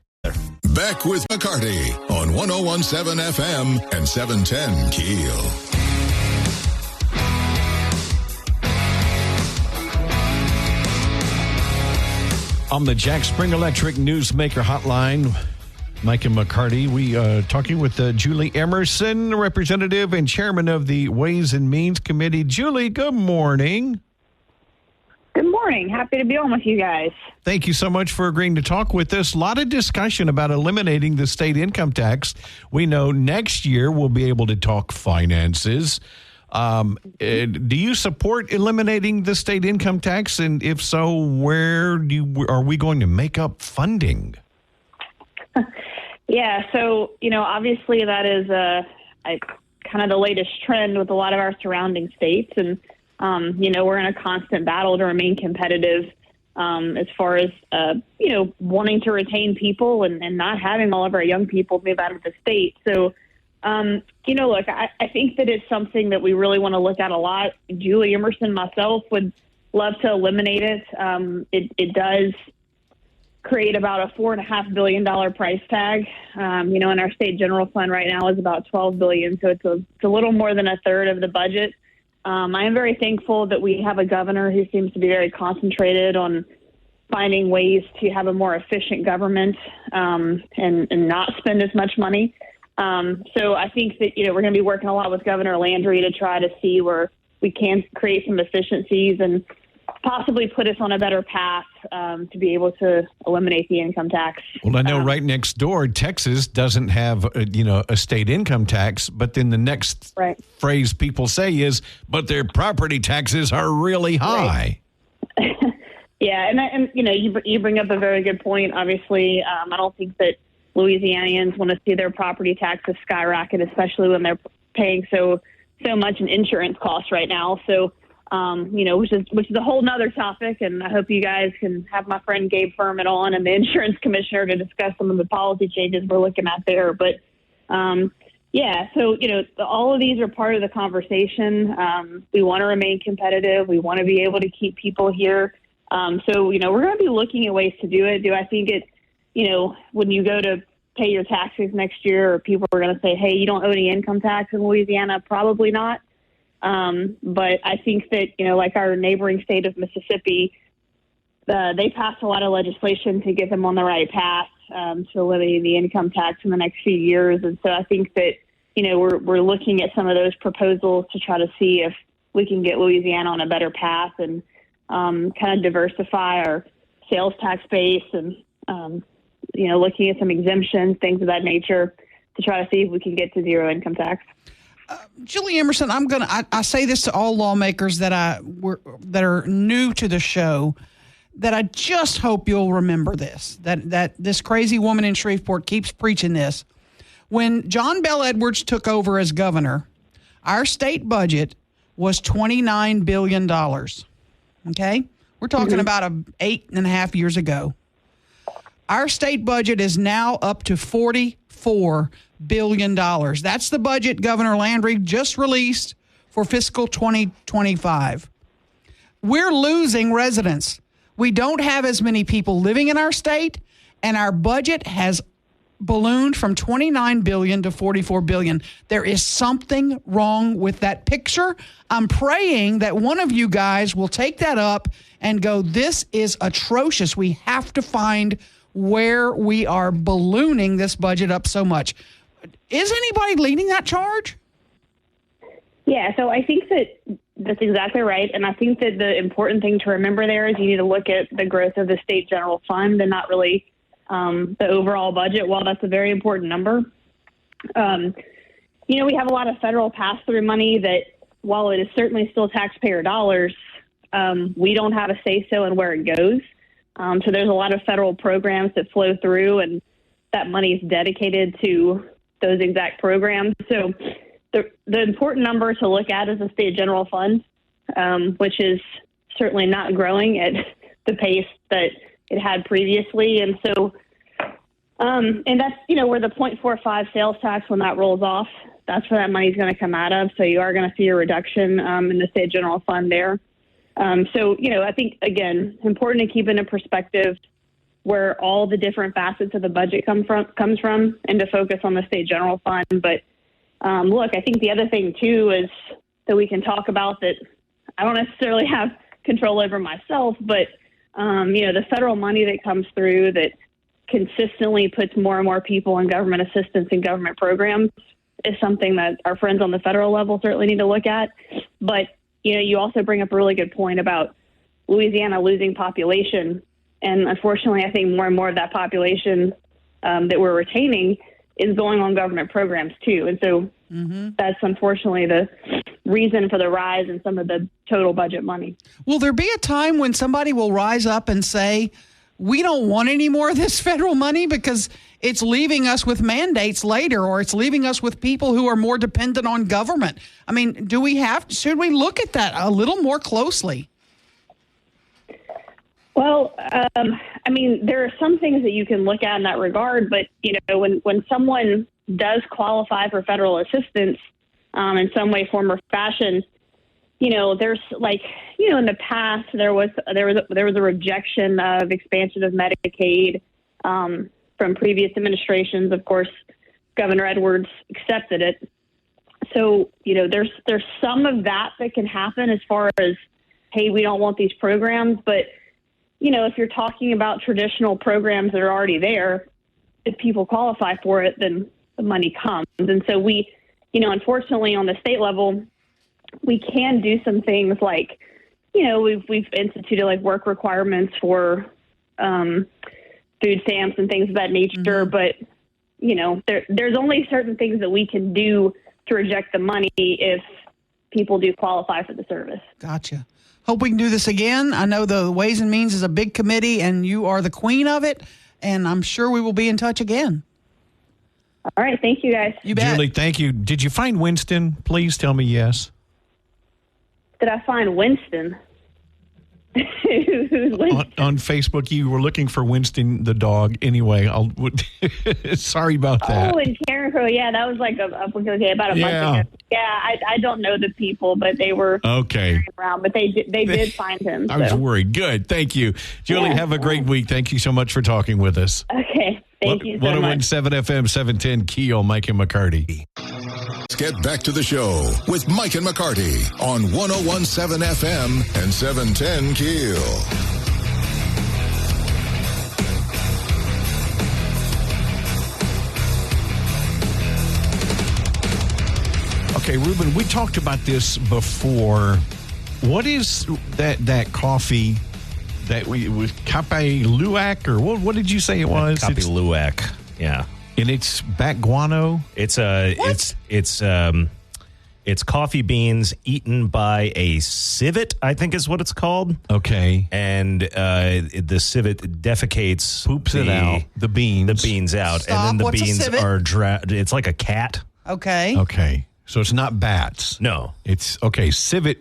Back with McCarty on 101.7 FM and 710 KEEL. On the Jack Spring Electric Newsmaker Hotline, Mike and McCarty, we talking with Julie Emerson, representative and chairman of the Ways and Means Committee. Julie, good morning. Good morning. Happy to be on with you guys. Thank you so much for agreeing to talk with us. A lot of discussion about eliminating the state income tax. We know next year we'll be able to talk finances. Do you support eliminating the state income tax? And if so, where are we going to make up funding? Yeah, so, obviously that is kind of the latest trend with a lot of our surrounding states. And, we're in a constant battle to remain competitive as far as, wanting to retain people and not having all of our young people move out of the state. So, look, I think that it's something that we really want to look at a lot. Julie Emerson, myself, would love to eliminate it. It does create about a $4.5 billion price tag. And our state general fund right now is about $12 billion. So it's a little more than a third of the budget. I am very thankful that we have a governor who seems to be very concentrated on finding ways to have a more efficient government and not spend as much money. So I think that, we're going to be working a lot with Governor Landry to try to see where we can create some efficiencies and possibly put us on a better path to be able to eliminate the income tax. Well, I know right next door, Texas doesn't have, a state income tax, but then the next phrase people say is, but their property taxes are really high. Right. Yeah, and you bring up a very good point. Obviously, I don't think that Louisianians want to see their property taxes skyrocket, especially when they're paying so much in insurance costs right now. So, which is a whole nother topic, and I hope you guys can have my friend Gabe Furman on and the insurance commissioner to discuss some of the policy changes we're looking at there. But so all of these are part of the conversation. We want to remain competitive. We want to be able to keep people here. So we're going to be looking at ways to do it. Do I think it, when you go to pay your taxes next year, or people are going to say, hey, you don't owe any income tax in Louisiana? Probably not. But I think that, like our neighboring state of Mississippi, they passed a lot of legislation to get them on the right path to eliminate the income tax in the next few years. And so I think that, we're looking at some of those proposals to try to see if we can get Louisiana on a better path and kind of diversify our sales tax base and, looking at some exemptions, things of that nature to try to see if we can get to zero income tax. Julie Emerson, I say this to all lawmakers that are new to the show, that I just hope you'll remember this, that this crazy woman in Shreveport keeps preaching this. When John Bel Edwards took over as governor, our state budget was $29 billion. Okay? We're talking about 8.5 years ago. Our state budget is now up to $44 billion. That's the budget Governor Landry just released for fiscal 2025. We're losing residents. We don't have as many people living in our state, and our budget has ballooned from $29 billion to $44 billion. There is something wrong with that picture. I'm praying that one of you guys will take that up and go, this is atrocious. We have to find where we are ballooning this budget up so much. Is anybody leading that charge? Yeah, so I think that's exactly right. And I think that the important thing to remember there is you need to look at the growth of the state general fund and not really the overall budget. While that's a very important number, we have a lot of federal pass-through money that, while it is certainly still taxpayer dollars, we don't have a say-so in where it goes. So there's a lot of federal programs that flow through, and that money is dedicated to those exact programs. So the important number to look at is the state general fund, which is certainly not growing at the pace that it had previously. And so, and that's, where the 0.45 sales tax, when that rolls off, that's where that money is going to come out of. So you are going to see a reduction in the state general fund there. I think, again, important to keep into perspective where all the different facets of the budget comes from and to focus on the state general fund. But look, I think the other thing, too, is that we can talk about that I don't necessarily have control over myself, but, the federal money that comes through that consistently puts more and more people in government assistance and government programs is something that our friends on the federal level certainly need to look at. But, you also bring up a really good point about Louisiana losing population. And unfortunately, I think more and more of that population that we're retaining is going on government programs, too. And so that's unfortunately the reason for the rise in some of the total budget money. Will there be a time when somebody will rise up and say, we don't want any more of this federal money because it's leaving us with mandates later, or it's leaving us with people who are more dependent on government? I mean, should we look at that a little more closely? Well, there are some things that you can look at in that regard, but, when someone does qualify for federal assistance in some way, form, or fashion, there's in the past, there was a rejection of expansion of Medicaid from previous administrations. Of course, Governor Edwards accepted it. So, there's some of that can happen as far as, hey, we don't want these programs, but if you're talking about traditional programs that are already there, if people qualify for it, then the money comes. And so we, unfortunately on the state level, we can do some things like, we've instituted like work requirements for food stamps and things of that nature. But, there's only certain things that we can do to reject the money if people do qualify for the service. Gotcha. Hope we can do this again. I know the Ways and Means is a big committee, and you are the queen of it, and I'm sure we will be in touch again. All right. Thank you, guys. You bet. Julie, thank you. Did you find Winston? Please tell me yes. Did I find Winston? Who's Winston? On Facebook, you were looking for Winston the dog. Anyway, sorry about that. Oh, in Karen Crow. Yeah, that was like about a month ago. Yeah, I don't know the people, but they were around. But they did find him. I was worried. Good. Thank you. Julie, have a great week. Thank you so much for talking with us. Okay. Thank you so much. 101.7 FM, 710 KEEL, Mike and McCarty. Let's get back to the show with Mike and McCarty on 101.7 FM and 710 KEEL. Okay, Ruben, we talked about this before. What is that coffee that we was Cape Luwak, or what did you say it was? Cape Luwak, yeah. And it's back guano. It's coffee beans eaten by a civet, I think is what it's called. Okay. And the civet defecates, poops it out, the beans out, Stop. and then the What's beans are it's like a cat. Okay. Okay. So it's not bats. No. It's civet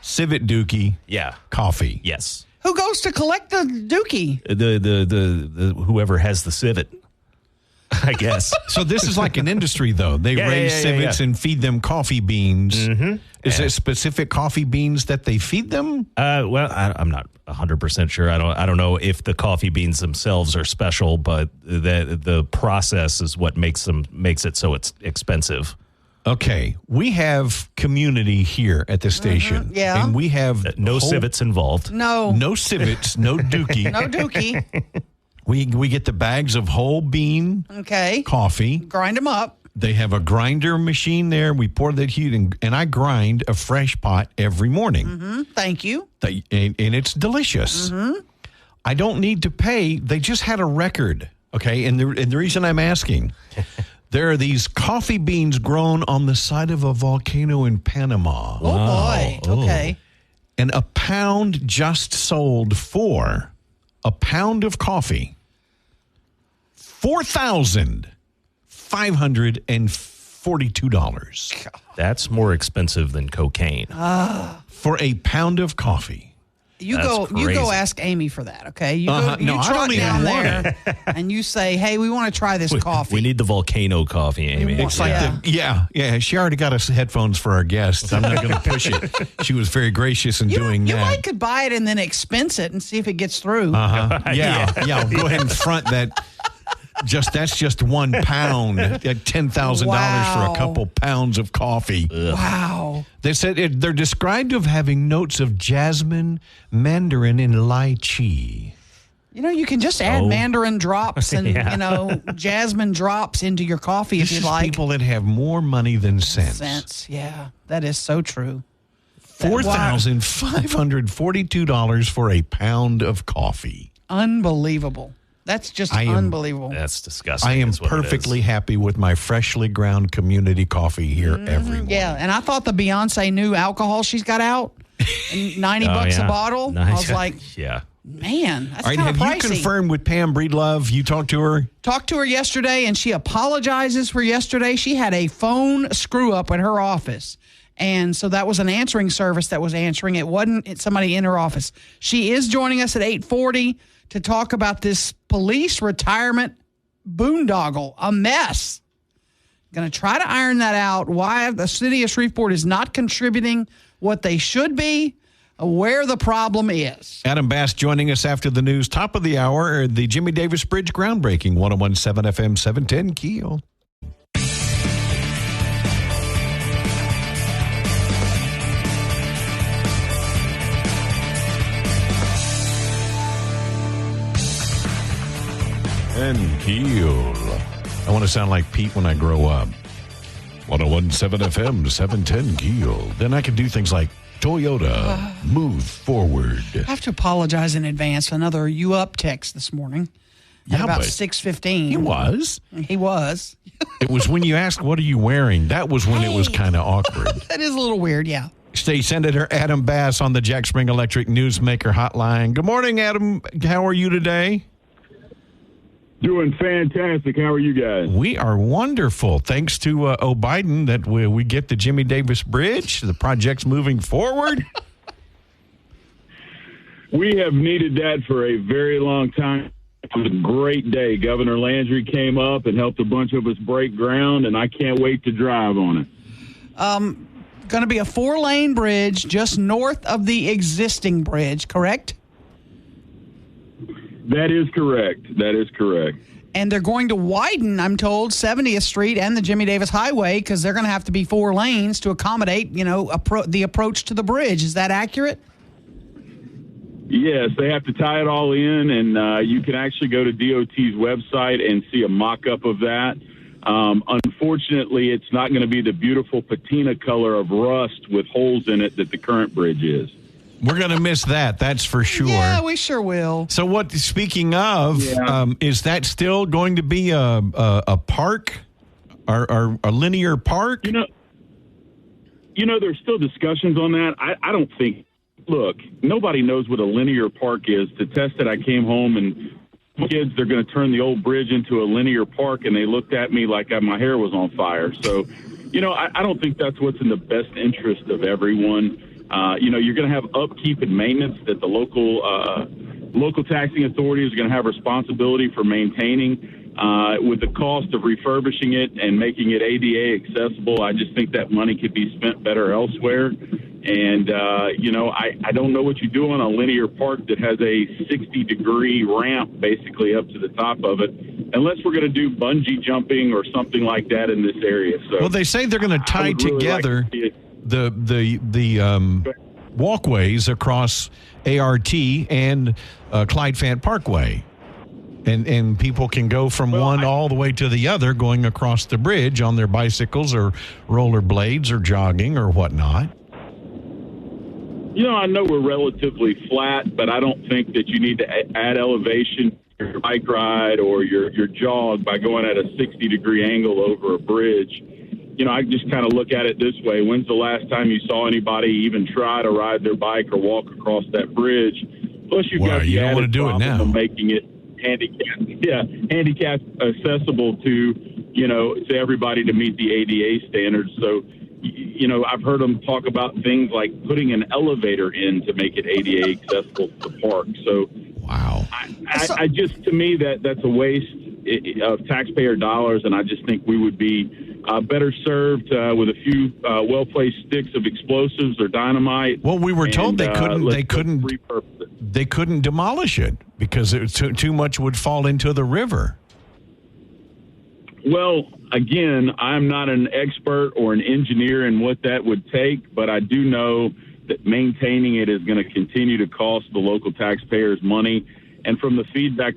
dookie. Yeah. Coffee. Yes. Who goes to collect the dookie? The whoever has the civet, I guess. So this is like an industry, though. They raise civets and feed them coffee beans. Mm-hmm. Is there specific coffee beans that they feed them? Well, I'm not 100% sure. I don't know if the coffee beans themselves are special, but the process is what makes it so it's expensive. Okay, we have community here at the station. Yeah. And we have no civets involved. No civets, no dookie. No dookie. We get the bags of whole bean coffee. Grind them up. They have a grinder machine there. We pour that heat, and I grind a fresh pot every morning. Mm-hmm. Thank you. And it's delicious. Mm-hmm. I don't need to pay. They just had a record, okay? And the reason I'm asking, there are these coffee beans grown on the side of a volcano in Panama. Oh, boy. Okay. And a pound just sold for a pound of coffee. $4,542. That's more expensive than cocaine. For a pound of coffee. You go ask Amy for that, okay? You trot down there and you say, hey, we want to try this coffee. We need the volcano coffee, Amy. It's like she already got us headphones for our guests. I'm not going to push it. She was very gracious in doing that. You could buy it and then expense it and see if it gets through. Yeah. Go ahead and front that. That's just 1 pound at $10,000 for a couple pounds of coffee. Ugh. Wow. They said they're described of having notes of jasmine, mandarin, and lychee. You can just add mandarin drops and, jasmine drops into your coffee if you like. People that have more money than sense. Yeah. That is so true. $4,542 for a pound of coffee. Unbelievable. That's just unbelievable. That's disgusting. I am perfectly happy with my freshly ground community coffee here every morning. Yeah, and I thought the Beyonce new alcohol she's got out, $90 a bottle. Nice. I was like, man, that's kind of pricey. Have you confirmed with Pam Breedlove? You talked to her? Talked to her yesterday, and she apologizes for yesterday. She had a phone screw-up at her office. And so that was an answering service that was answering. It wasn't somebody in her office. She is joining us at 8:40 to talk about this police retirement boondoggle, a mess. Going to try to iron that out, why the city of Shreveport is not contributing what they should be, where the problem is. Adam Bass joining us after the news. Top of the hour, the Jimmy Davis Bridge groundbreaking, 101.7 FM, 710 KEEL. 710 KEEL. I want to sound like Pete when I grow up. 101.7 FM, 710 KEEL. Then I can do things like Toyota, move forward. I have to apologize in advance for another "you up" text this morning. At about 6:15. He was. It was when you asked, what are you wearing? That was when it was kind of awkward. That is a little weird, yeah. State Senator Adam Bass on the Jack Spring Electric Newsmaker Hotline. Good morning, Adam. How are you today? Doing fantastic. How are you guys? We are wonderful. Thanks to Biden that we get the Jimmy Davis Bridge. The project's moving forward. We have needed that for a very long time. It was a great day. Governor Landry came up and helped a bunch of us break ground, and I can't wait to drive on it. Going to be a 4-lane bridge just north of the existing bridge, correct? That is correct. And they're going to widen, I'm told, 70th Street and the Jimmy Davis Highway because they're going to have to be 4 lanes to accommodate, the approach to the bridge. Is that accurate? Yes, they have to tie it all in, and you can actually go to DOT's website and see a mock-up of that. Unfortunately, it's not going to be the beautiful patina color of rust with holes in it that the current bridge is. We're going to miss that, that's for sure. Yeah, we sure will. So speaking of, is that still going to be a park or a linear park? There's still discussions on that. I don't think, look, nobody knows what a linear park is. To test it, I came home and kids, they're going to turn the old bridge into a linear park, and they looked at me like my hair was on fire. So, I don't think that's what's in the best interest of everyone. You're going to have upkeep and maintenance that the local taxing authorities are going to have responsibility for maintaining. With the cost of refurbishing it and making it ADA accessible, I just think that money could be spent better elsewhere. And, I don't know what you do on a linear park that has a 60-degree ramp basically up to the top of it, unless we're going to do bungee jumping or something like that in this area. So, well, they say they're going to tie together the walkways across ART and Clyde Fant Parkway. And people can go from one all the way to the other going across the bridge on their bicycles or rollerblades or jogging or whatnot. I know we're relatively flat, but I don't think that you need to add elevation to your bike ride or your jog by going at a 60-degree angle over a bridge. I just kind of look at it this way. When's the last time you saw anybody even try to ride their bike or walk across that bridge? Plus, you've got the added problem of making it handicap accessible to everybody to meet the ADA standards. So, I've heard them talk about things like putting an elevator in to make it ADA accessible to the park. So, wow. I just, to me, that's a waste of taxpayer dollars, and I just think we would be better served with a few well-placed sticks of explosives or dynamite. Well, we were told they couldn't demolish it because too much would fall into the river. Well, again, I'm not an expert or an engineer in what that would take, but I do know that maintaining it is going to continue to cost the local taxpayers money. And from the feedback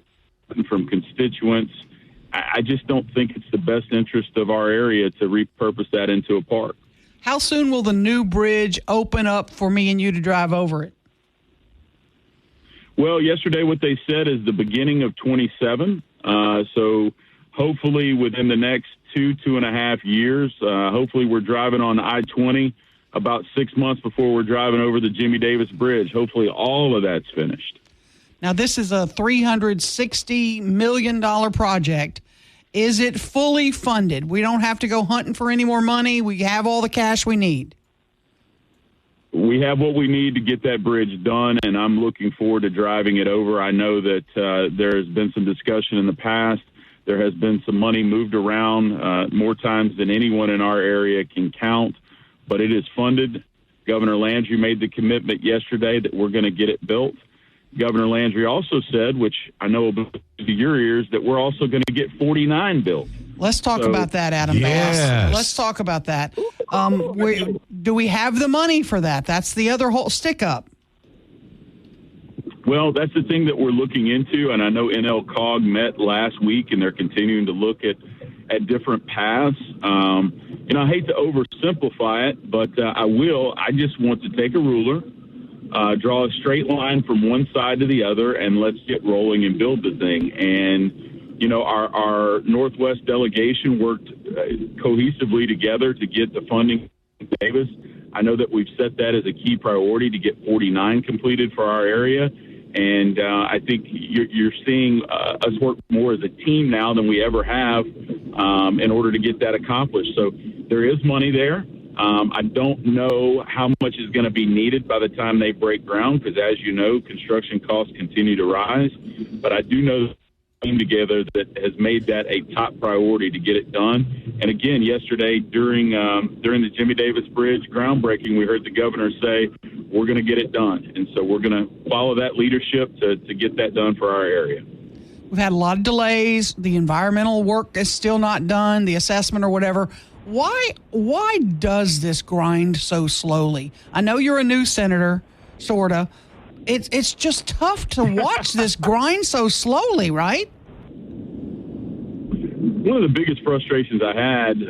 from constituents, I just don't think it's the best interest of our area to repurpose that into a park. How soon will the new bridge open up for me and you to drive over it? Well, yesterday what they said is the beginning of 27. So hopefully within the next 2.5 years, hopefully we're driving on I-20 about 6 months before we're driving over the Jimmy Davis Bridge. Hopefully all of that's finished. Now, this is a $360 million project. Is it fully funded? We don't have to go hunting for any more money. We have all the cash we need. We have what we need to get that bridge done, and I'm looking forward to driving it over. I know that there has been some discussion in the past. There has been some money moved around more times than anyone in our area can count, but it is funded. Governor Landry made the commitment yesterday that we're going to get it built. Governor Landry also said, which I know will be to your ears, that we're also going to get 49 built. Let's talk about that, Adam Bass. Let's talk about that. Do we have the money for that? That's the other whole stick up. Well, that's the thing that we're looking into, and I know NLCOG met last week, and they're continuing to look at different paths. I hate to oversimplify it, but I will. I just want to take a ruler, draw a straight line from one side to the other, and let's get rolling and build the thing. And, our Northwest delegation worked cohesively together to get the funding in Davis. I know that we've set that as a key priority to get 49 completed for our area. And I think you're seeing us work more as a team now than we ever have in order to get that accomplished. So there is money there. I don't know how much is going to be needed by the time they break ground because, as you know, construction costs continue to rise. But I do know team together that has made that a top priority to get it done. And again, yesterday during the Jimmy Davis Bridge groundbreaking, we heard the governor say, we're going to get it done. And so we're going to follow that leadership to get that done for our area. We've had a lot of delays. The environmental work is still not done, the assessment or whatever. Why does this grind so slowly? I know you're a new senator, sort of. It's just tough to watch this grind so slowly, right? One of the biggest frustrations I had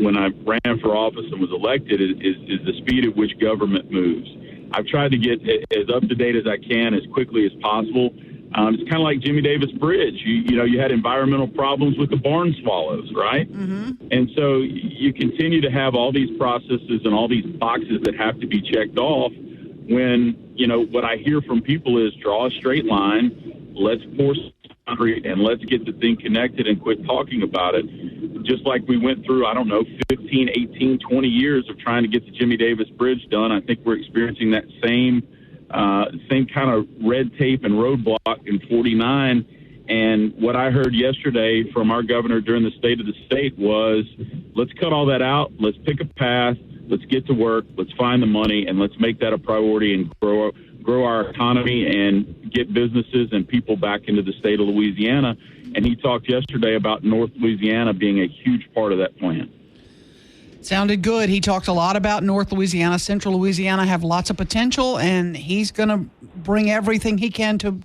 when I ran for office and was elected is the speed at which government moves. I've tried to get as up to date as I can as quickly as possible. It's kind of like Jimmy Davis Bridge. You had environmental problems with the barn swallows, right? Mm-hmm. And so you continue to have all these processes and all these boxes that have to be checked off when, what I hear from people is draw a straight line, let's pour concrete, and let's get the thing connected and quit talking about it. Just like we went through, 15, 18, 20 years of trying to get the Jimmy Davis Bridge done. I think we're experiencing that same kind of red tape and roadblock in 49. And what I heard yesterday from our governor during the State of the State was, let's cut all that out. Let's pick a path. Let's get to work. Let's find the money, and let's make that a priority and grow our economy and get businesses and people back into the state of Louisiana. And he talked yesterday about North Louisiana being a huge part of that plan. Sounded good. He talked a lot about North Louisiana. Central Louisiana have lots of potential, and he's going to bring everything he can to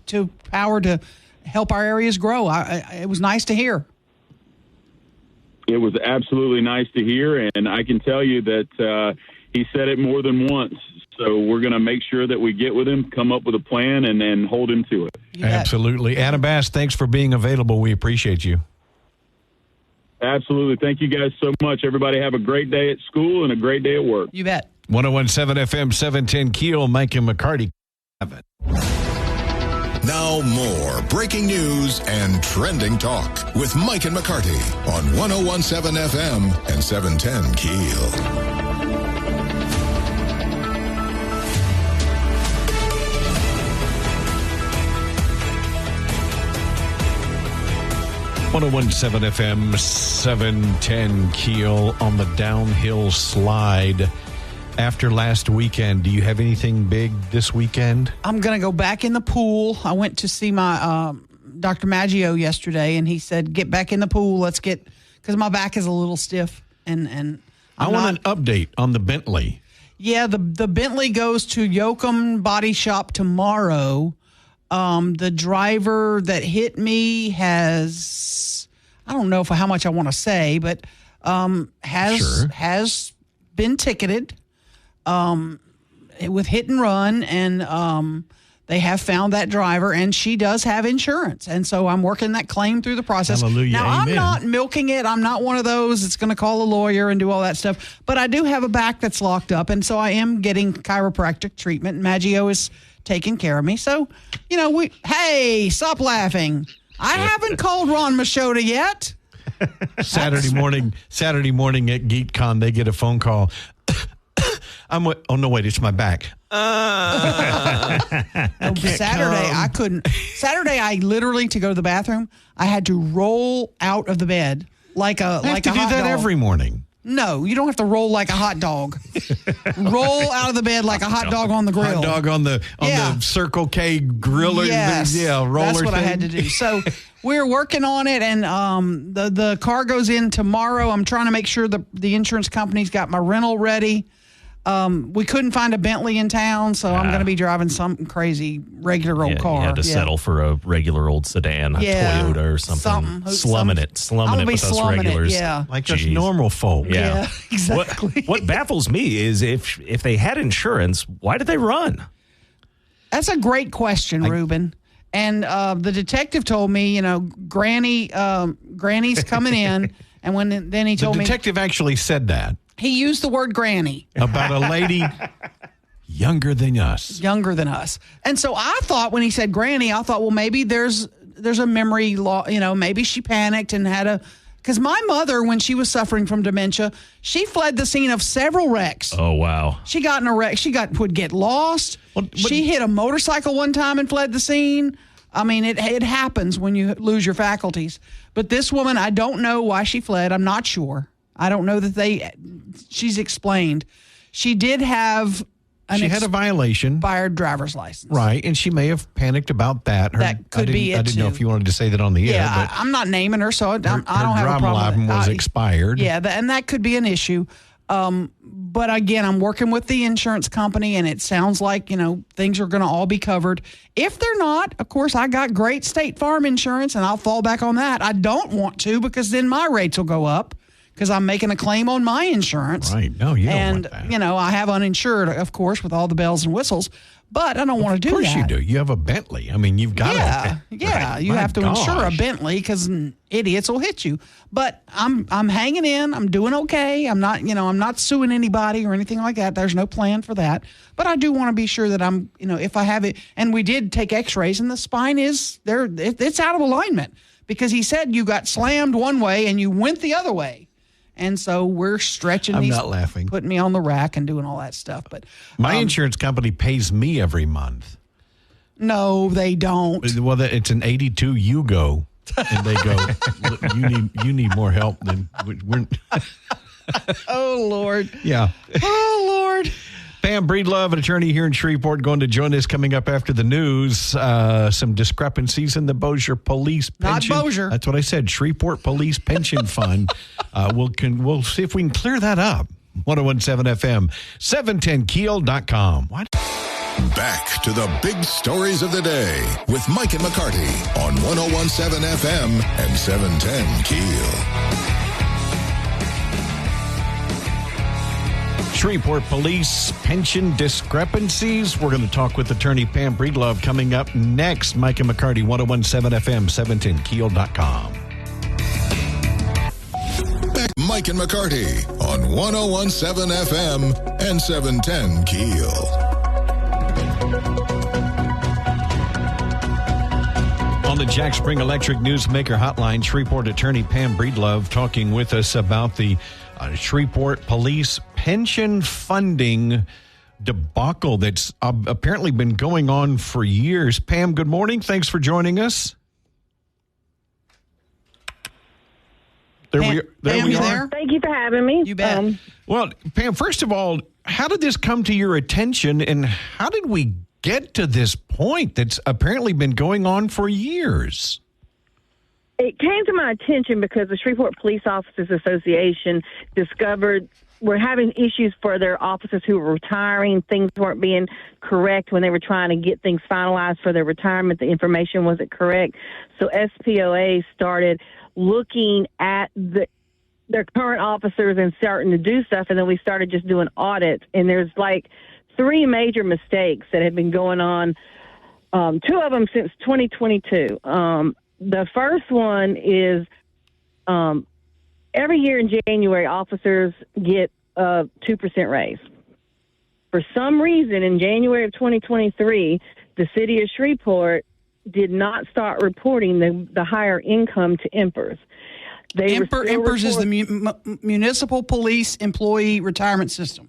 power to help our areas grow. It was nice to hear. It was absolutely nice to hear, and I can tell you that he said it more than once. So we're going to make sure that we get with him, come up with a plan, and then hold him to it. Absolutely. Adam Bass, thanks for being available. We appreciate you. Absolutely. Thank you guys so much. Everybody have a great day at school and a great day at work. You bet. 101.7 FM, 710 KEEL, Mike and McCarty. Now more breaking news and trending talk with Mike and McCarty on 101.7 FM and 710 KEEL. 101.7 FM, 710 KEEL on the downhill slide. After last weekend, do you have anything big this weekend? I'm going to go back in the pool. I went to see my Dr. Maggio yesterday, and he said, get back in the pool. Let's get, because my back is a little stiff. And I want an update on the Bentley. Yeah, the Bentley goes to Yoakum Body Shop tomorrow. The driver that hit me has, I don't know how much I want to say, but has been ticketed with hit and run, and they have found that driver, and she does have insurance. And so I'm working that claim through the process. Hallelujah. Now, Amen. I'm not milking it. I'm not one of those that's going to call a lawyer and do all that stuff. But I do have a back that's locked up, and so I am getting chiropractic treatment. Maggio is taking care of me. So, hey, stop laughing. I haven't called Ron Machota yet. Saturday morning at GeekCon, they get a phone call. Oh, no, wait, it's my back. Saturday, I literally, to go to the bathroom, I had to roll out of the bed like a hot dog. You have to do that every morning. No, you don't have to roll like a hot dog. Roll out of the bed like a hot dog on the grill. Hot dog on the Circle K griller. Yes, roller that's what thing. I had to do. So we're working on it, and the car goes in tomorrow. I'm trying to make sure the insurance company's got my rental ready. We couldn't find a Bentley in town, so I'm going to be driving some crazy regular old car. You had to settle for a regular old sedan, a Toyota or something. Slumming it with us regulars. Like just normal folk. Yeah, exactly. What baffles me is if they had insurance, why did they run? That's a great question, Ruben. And the detective told me, Granny's coming in, and then he told me the detective actually said that. He used the word granny. About a lady younger than us. And so I thought when he said granny, I thought, well, maybe there's a memory law, maybe she panicked and because my mother, when she was suffering from dementia, she fled the scene of several wrecks. Oh, wow. She got in a wreck. Would get lost. She hit a motorcycle one time and fled the scene. I mean, it happens when you lose your faculties. But this woman, I don't know why she fled. I'm not sure. I don't know that she's explained. She did have she had a violation. Expired driver's license. Right, and she may have panicked about that. That could be it, I didn't know if you wanted to say that on the air. Yeah, I'm not naming her, so I don't have a problem. Her driver was expired. Yeah, and that could be an issue. But again, I'm working with the insurance company, and it sounds like, things are going to all be covered. If they're not, of course, I got great State Farm insurance, and I'll fall back on that. I don't want to because then my rates will go up. Because I'm making a claim on my insurance. Right. No, you don't want that. I have uninsured, of course, with all the bells and whistles, but I don't want to do that. Of course you do. You have a Bentley. I mean, you've got to. Yeah, right. You have to insure a Bentley because idiots will hit you. But I'm hanging in. I'm doing okay. I'm not suing anybody or anything like that. There's no plan for that. But I do want to be sure that I'm, if I have it. And we did take x-rays and the spine is there. It's out of alignment because he said you got slammed one way and you went the other way. And so we're stretching I'm not laughing. Putting me on the rack and doing all that stuff. But my insurance company pays me every month. No, they don't. Well, it's an 82 Yugo. And they go, you need more help than we're. Oh, Lord. Yeah. Oh, Lord. Pam Breedlove, an attorney here in Shreveport, going to join us coming up after the news. Some discrepancies in the Bossier Police Pension. Not Bossier. That's what I said. Shreveport Police Pension Fund. We'll see if we can clear that up. 101.7 FM, 710keel.com. What? Back to the big stories of the day with Mike and McCarty on 101.7 FM and 710 KEEL. Shreveport Police pension discrepancies. We're going to talk with attorney Pam Breedlove coming up next. Mike and McCarty, 101.7 FM, 710keel.com. Back Mike and McCarty on 101.7 FM and 710 KEEL. On the Jack Spring Electric Newsmaker Hotline, Shreveport attorney Pam Breedlove talking with us about the Shreveport Police pension funding debacle that's apparently been going on for years. Pam, good morning. Thanks for joining us. There we are. Thank you for having me. You bet. Well, Pam, first of all, how did this come to your attention, and how did we get to this point that's apparently been going on for years? It came to my attention because the Shreveport Police Officers Association discovered we're having issues for their officers who were retiring. Things weren't being correct when they were trying to get things finalized for their retirement. The information wasn't correct. So SPOA started looking at their current officers and starting to do stuff, and then we started just doing audits. And there's like 3 major mistakes that have been going on, 2 of them since 2022. The first one is every year in January, officers get a 2% raise. For some reason, in January of 2023, the city of Shreveport did not start reporting the higher income to IMPERS. IMPERS is the Municipal Police Employee Retirement System.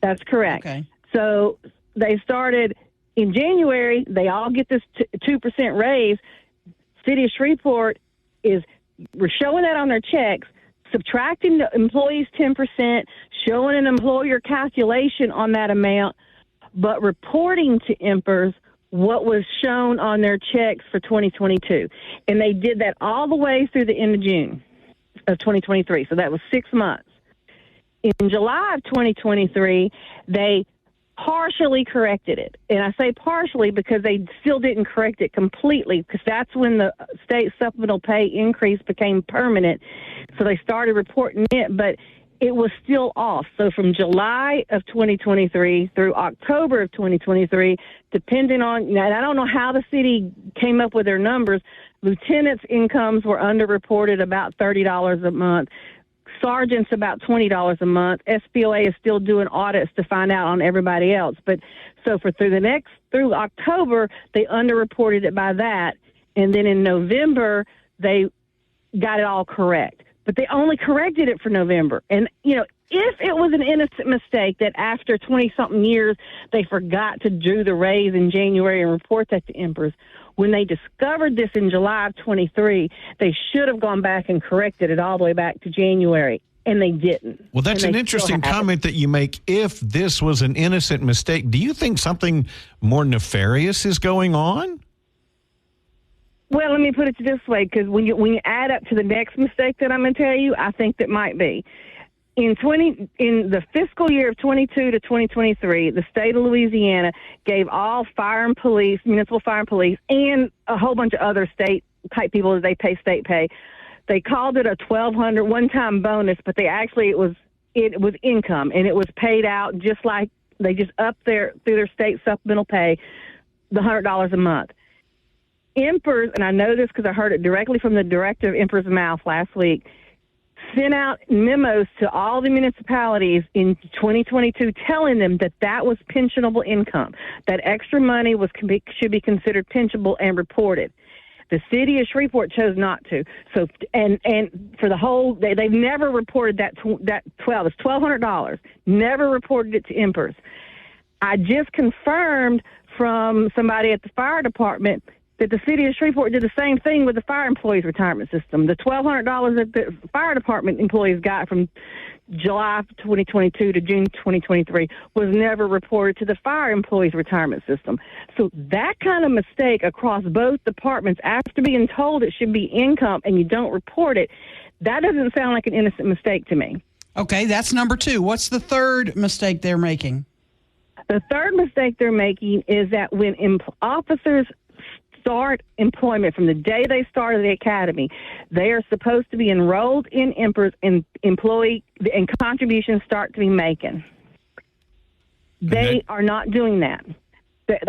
That's correct. Okay. So they started in January. They all get this 2% raise. City of Shreveport we're showing that on their checks, subtracting the employees 10%, showing an employer calculation on that amount, but reporting to IMPERS what was shown on their checks for 2022. And they did that all the way through the end of June of 2023. So that was 6 months. In July of 2023, they partially corrected it. And I say partially because they still didn't correct it completely, because that's when the state supplemental pay increase became permanent. So they started reporting it, but it was still off. So from July of 2023 through October of 2023, depending on, and I don't know how the city came up with their numbers, lieutenants' incomes were underreported about $30 a month. Sergeants about $20 a month. SPOA is still doing audits to find out on everybody else. But so through October, they underreported it by that. And then in November, they got it all correct. But they only corrected it for November. And, if it was an innocent mistake that after 20-something years they forgot to do the raise in January and report that to Empress, when they discovered this in July of 23, they should have gone back and corrected it all the way back to January, and they didn't. Well, that's an interesting comment that you make. If this was an innocent mistake, do you think something more nefarious is going on? Well, let me put it this way, because when you add up to the next mistake that I'm going to tell you, I think that might be. In the fiscal year of 22 to 2023, the state of Louisiana gave all fire and police, municipal fire and police, and a whole bunch of other state-type people that they pay state pay. They called it a $1,200 one-time bonus, but it was income, and it was paid out just like they just upped through their state supplemental pay, the $100 a month. Empress, and I know this because I heard it directly from the director of Empress' mouth last week, sent out memos to all the municipalities in 2022 telling them that was pensionable income, that extra money should be considered pensionable and reported. The city of Shreveport chose not to. So, and for the whole, they've never reported it's $1,200, never reported it to Empress. I just confirmed from somebody at the fire department that the city of Shreveport did the same thing with the fire employees' retirement system. The $1,200 that the fire department employees got from July 2022 to June 2023 was never reported to the fire employees' retirement system. So that kind of mistake across both departments, after being told it should be income and you don't report it, that doesn't sound like an innocent mistake to me. Okay, that's number two. What's the third mistake they're making? The third mistake they're making is that when officers start employment from the day they started the academy, they are supposed to be enrolled in Empress and employee and contributions start to be making. They are not doing that.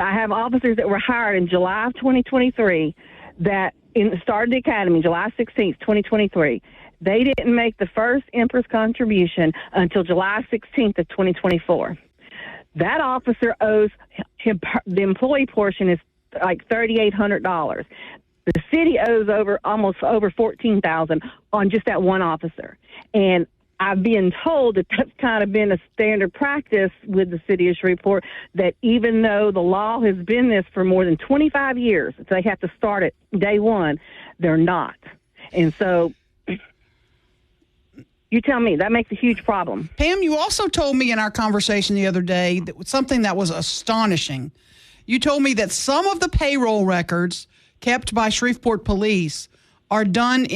I have officers that were hired in July of 2023 that started the academy July 16th, 2023. They didn't make the first Empress contribution until July 16th of 2024. That officer owes him, the employee portion is like $3,800. The city owes almost over $14,000 on just that one officer. And I've been told that that's kind of been a standard practice with the city of Shreveport, that even though the law has been this for more than 25 years, they have to start at day one, they're not. And so you tell me, that makes a huge problem. Pam, you also told me in our conversation the other day that something that was astonishing. You told me that some of the payroll records kept by Shreveport police are done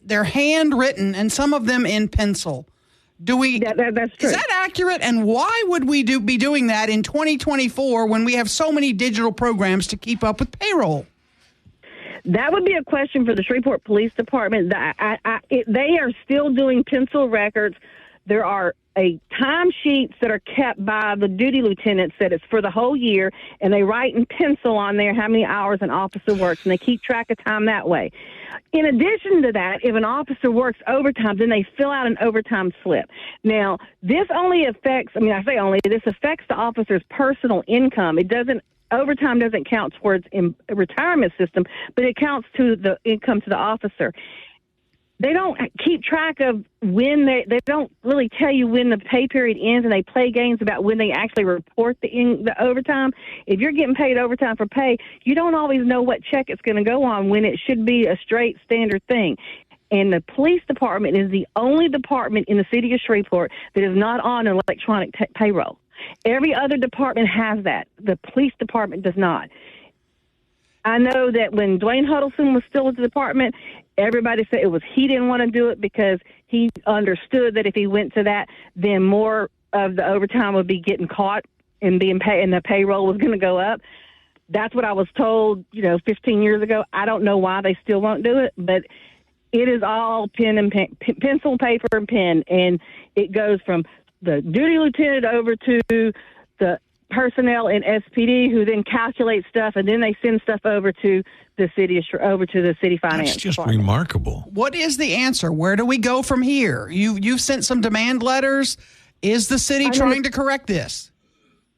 they're handwritten, and some of them in pencil. That's true. Is that accurate? And why would we be doing that in 2024 when we have so many digital programs to keep up with payroll? That would be a question for the Shreveport Police Department. They are still doing pencil records. There are timesheets that are kept by the duty lieutenants that it's for the whole year, and they write in pencil on there how many hours an officer works, and they keep track of time that way. In addition to that, if an officer works overtime, then they fill out an overtime slip. Now, this affects the officer's personal income. Overtime doesn't count towards retirement system, but it counts to the income to the officer. They don't keep track of when they don't really tell you when the pay period ends, and they play games about when they actually report the overtime. If you're getting paid overtime for pay, you don't always know what check it's going to go on when it should be a straight standard thing. And the police department is the only department in the city of Shreveport that is not on an electronic payroll. Every other department has that. The police department does not. I know that when Dwayne Huddleston was still at the department, everybody said he didn't want to do it because he understood that if he went to that, then more of the overtime would be getting caught and being paid, and the payroll was going to go up. That's what I was told, 15 years ago. I don't know why they still won't do it, but it is all pencil, paper, and pen, and it goes from the duty lieutenant over to the personnel in SPD, who then calculate stuff, and then they send stuff over to the city finance. That's just department. Remarkable. What is the answer? Where do we go from here? You've sent some demand letters. Is the city trying to correct this?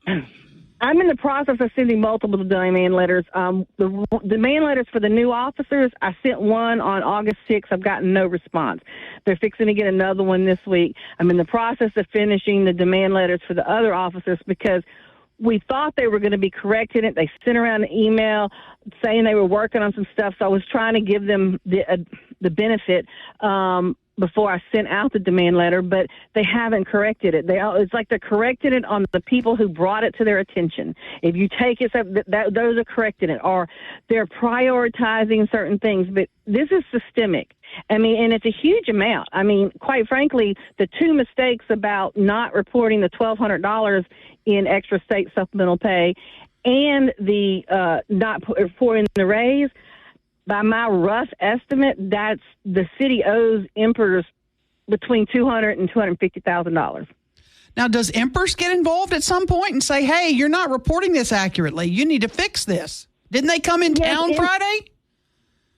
I'm in the process of sending multiple demand letters. The demand letters for the new officers, I sent one on August 6th. I've gotten no response. They're fixing to get another one this week. I'm in the process of finishing the demand letters for the other officers because we thought they were going to be correcting it. They sent around an email saying they were working on some stuff, so I was trying to give them the benefit before I sent out the demand letter, but they haven't corrected it. It's like they're correcting it on the people who brought it to their attention. If you take it, those are correcting it, or they're prioritizing certain things. But this is systemic. And it's a huge amount. Quite frankly, the two mistakes about not reporting the $1,200 in extra state supplemental pay and the not reporting the raise, by my rough estimate, that's the city owes Emperors between $200,000 and $250,000. Now, does Emperors get involved at some point and say, "Hey, you're not reporting this accurately. You need to fix this"? Didn't they come in town Friday?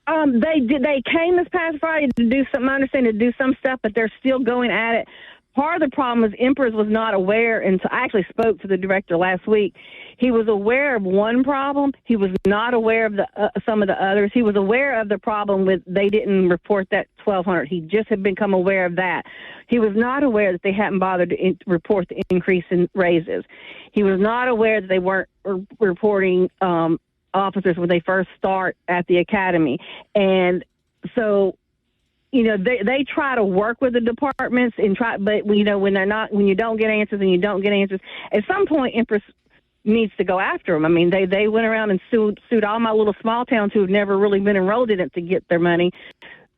They did. They came this past Friday to do some. I understand to do some stuff, but they're still going at it. Part of the problem is Emperors was not aware, and so I actually spoke to the director last week. He was aware of one problem. He was not aware of some of the others. He was aware of the problem with they didn't report that $1,200. He just had become aware of that. He was not aware that they hadn't bothered to report the increase in raises. He was not aware that they weren't reporting officers when they first start at the academy. And so, they try to work with the departments and but when you don't get answers and you don't get answers, at some point, Empress needs to go after them. They went around and sued all my little small towns who have never really been enrolled in it to get their money.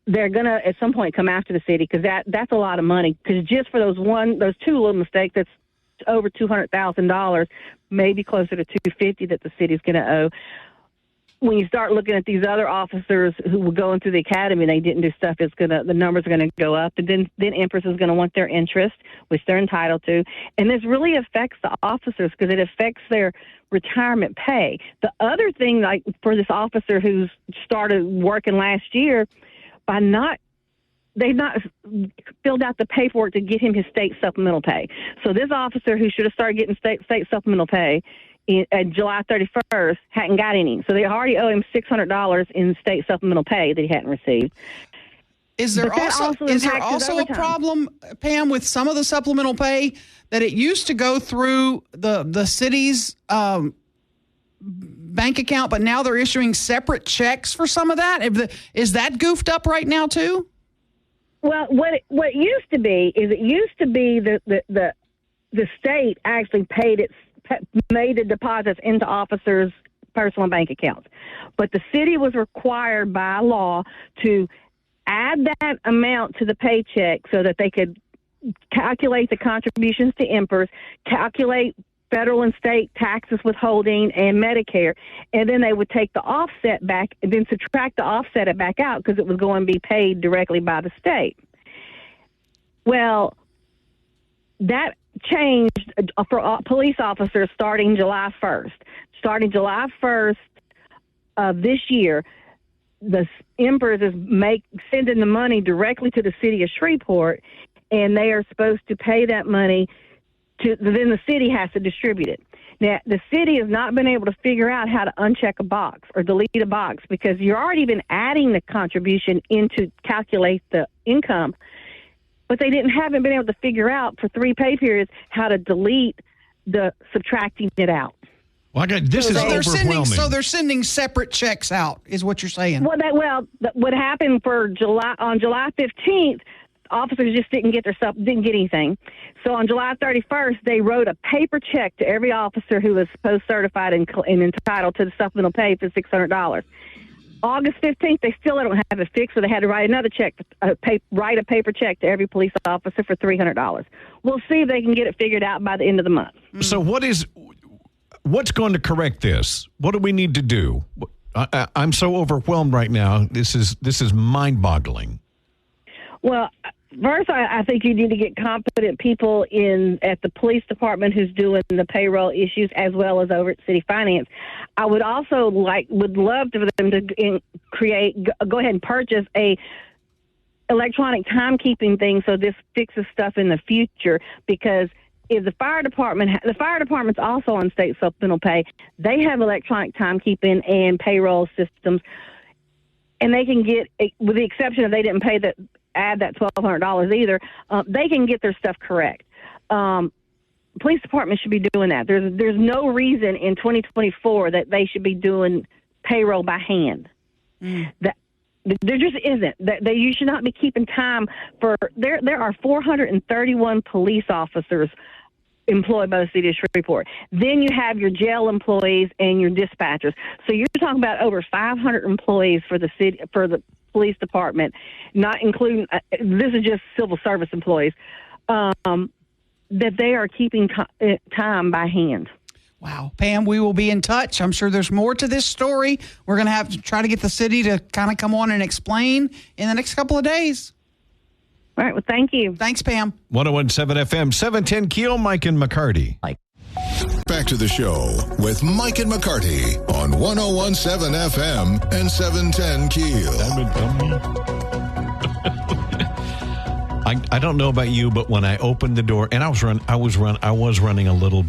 They're going to, at some point, come after the city because that's a lot of money. Because just for those two little mistakes, that's over $200,000, maybe closer to $250,000 that the city's going to owe. When you start looking at these other officers who were going through the academy and they didn't do stuff, the numbers are going to go up. And then Empress is going to want their interest, which they're entitled to. And this really affects the officers because it affects their retirement pay. The other thing, like for this officer who's started working last year, they've not filled out the paperwork to get him his state supplemental pay. So this officer who should have started getting state supplemental pay at July 31st hadn't got any. So they already owe him $600 in state supplemental pay that he hadn't received. Is there also a problem, Pam, with some of the supplemental pay that it used to go through the city's bank account, but now they're issuing separate checks for some of that? Is that goofed up right now too? Well, what used to be is the state actually made the deposits into officers' personal bank accounts. But the city was required by law to add that amount to the paycheck so that they could calculate the contributions to Emperors, calculate federal and state taxes, withholding, and Medicare, and then they would take the offset back and then subtract the offset it back out because it was going to be paid directly by the state. Well, that changed for police officers starting July 1st. Starting July 1st of this year, the Emperors is sending the money directly to the city of Shreveport, and they are supposed to pay that money then the city has to distribute it. Now, the city has not been able to figure out how to uncheck a box or delete a box because you're already been adding the contribution in to calculate the income, but they haven't been able to figure out for 3 pay periods how to delete the subtracting it out. Well, this is overwhelming. So they're sending separate checks out, is what you're saying. What happened on July 15th, officers just didn't get anything. So on July 31st, they wrote a paper check to every officer who was post certified and entitled to the supplemental pay for $600. August 15th, they still don't have it fixed, so they had to write another check, write a paper check to every police officer for $300. We'll see if they can get it figured out by the end of the month. So what's going to correct this? What do we need to do? I'm so overwhelmed right now. This is mind-boggling. Well, first, I think you need to get competent people at the police department who's doing the payroll issues, as well as over at city finance. I would also would love for them to go ahead and purchase a electronic timekeeping thing so this fixes stuff in the future, because if the fire department's also on state supplemental pay, they have electronic timekeeping and payroll systems, and they can get, with the exception of they didn't add that $1,200 either, they can get their stuff correct. Police department should be doing that. There's no reason in 2024 that they should be doing payroll by hand. That there just isn't. That you should not be keeping time for. There are 431 police officers employed by the city of Shreveport. Then you have your jail employees and your dispatchers. So you're talking about over 500 employees for the city, for the police department, not including this is just civil service employees, that they are keeping time by hand. Wow. Pam, we will be in touch. I'm sure there's more to this story. We're going to have to try to get the city to kind of come on and explain in the next couple of days. All right. Well, thank you. Thanks, Pam. 101.7 FM, 710 KEEL, Mike and McCarty. Back to the show with Mike and McCarty on 101.7 FM and 710 KEEL. I don't know about you, but when I opened the door, and I was running a little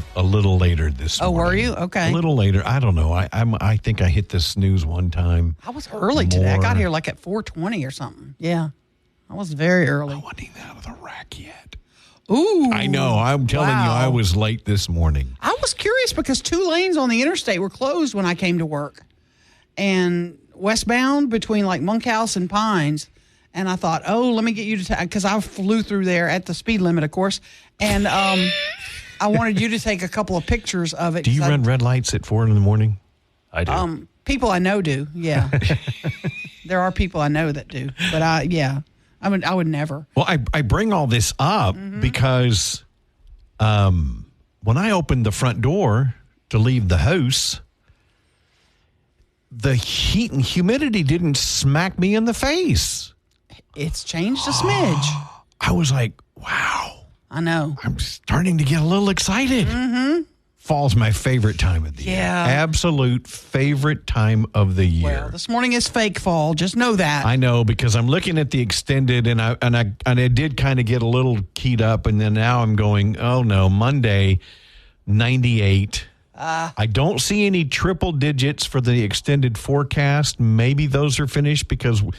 later this morning. Oh, were you? Okay. A little later. I don't know. I think I hit the snooze one time. I was early today. I got here like at 4:20 or something. Yeah. I was very early. I wasn't even out of the rack yet. Ooh. I know. I'm telling you, I was late this morning. I was curious because 2 lanes on the interstate were closed when I came to work. And westbound between like Monkhouse and Pines. And I thought, let me get you to because I flew through there at the speed limit, of course. And I wanted you to take a couple of pictures of it. Do you run red lights at 4 a.m? I do. People I know do, yeah. There are people I know that do. But I would never. Well, I bring all this up because when I opened the front door to leave the house, the heat and humidity didn't smack me in the face. It's changed a smidge. I was like, wow. I know. I'm starting to get a little excited. Fall's my favorite time of the year. Absolute favorite time of the year. Well, this morning is fake fall. Just know that. I know, because I'm looking at the extended, and I did kind of get a little keyed up, and then now I'm going, oh no, Monday, 98. I don't see any triple digits for the extended forecast. Maybe those are finished because we're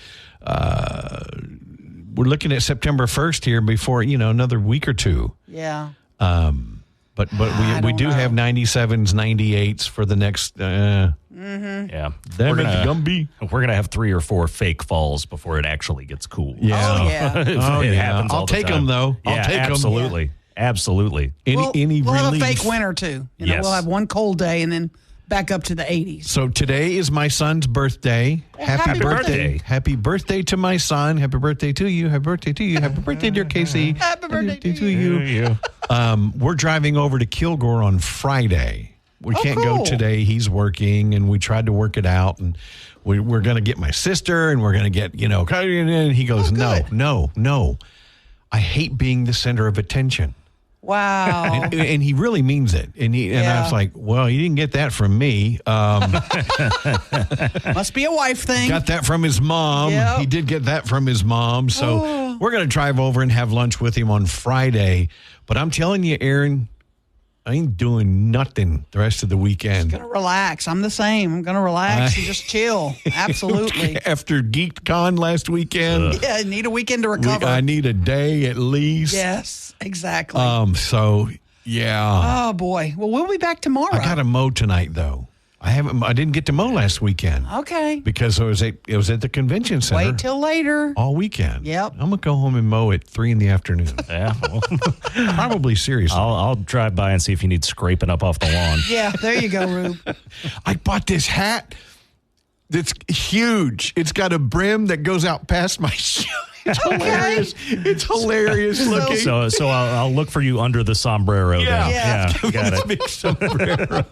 looking at September 1st here before, another week or two. Yeah. But we do have 97s, 98s for the next. Yeah. We're gonna have 3 or 4 fake falls before it actually gets cool. Yeah. Oh, yeah. It happens all I'll the take time. them, though. Yeah, I'll take absolutely. them. Absolutely. We'll Any have a relief. fake winter, too. Yes. We'll have one cold day and then back up to the 80s. So today is my son's birthday. Happy birthday. Happy birthday to my son. Happy birthday to you. Happy birthday to you. Happy birthday, dear Casey. Happy birthday to you. We're driving over to Kilgore on Friday. We can't go today. He's working, and we tried to work it out, and we're going to get my sister, and we're going to get, and he goes, no. I hate being the center of attention. Wow. And he really means it. And I was like, well, you didn't get that from me. Must be a wife thing. Got that from his mom. Yep. He did get that from his mom. So we're going to drive over and have lunch with him on Friday. But I'm telling you, Aaron, I ain't doing nothing the rest of the weekend. Just going to relax. I'm the same. I'm going to relax and just chill. Absolutely. After GeekCon last weekend. Yeah, I need a weekend to recover. I need a day at least. Yes, exactly. So, yeah. Oh, boy. Well, we'll be back tomorrow. I got to mow tonight, though. I didn't get to mow last weekend. Okay. Because it was at the convention center. Wait till later. All weekend. Yep. I'm going to go home and mow at 3 p.m. Yeah. Well, probably seriously. I'll drive by and see if you need scraping up off the lawn. Yeah, there you go, Rube. I bought this hat. that's huge. It's got a brim that goes out past my shoe. It's hilarious. It's hilarious looking. So I'll look for you under the sombrero. Yeah. Then. Got it. Big sombrero.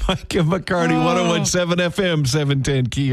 Mike and McCarty, 101.7 FM, 710 KEEL.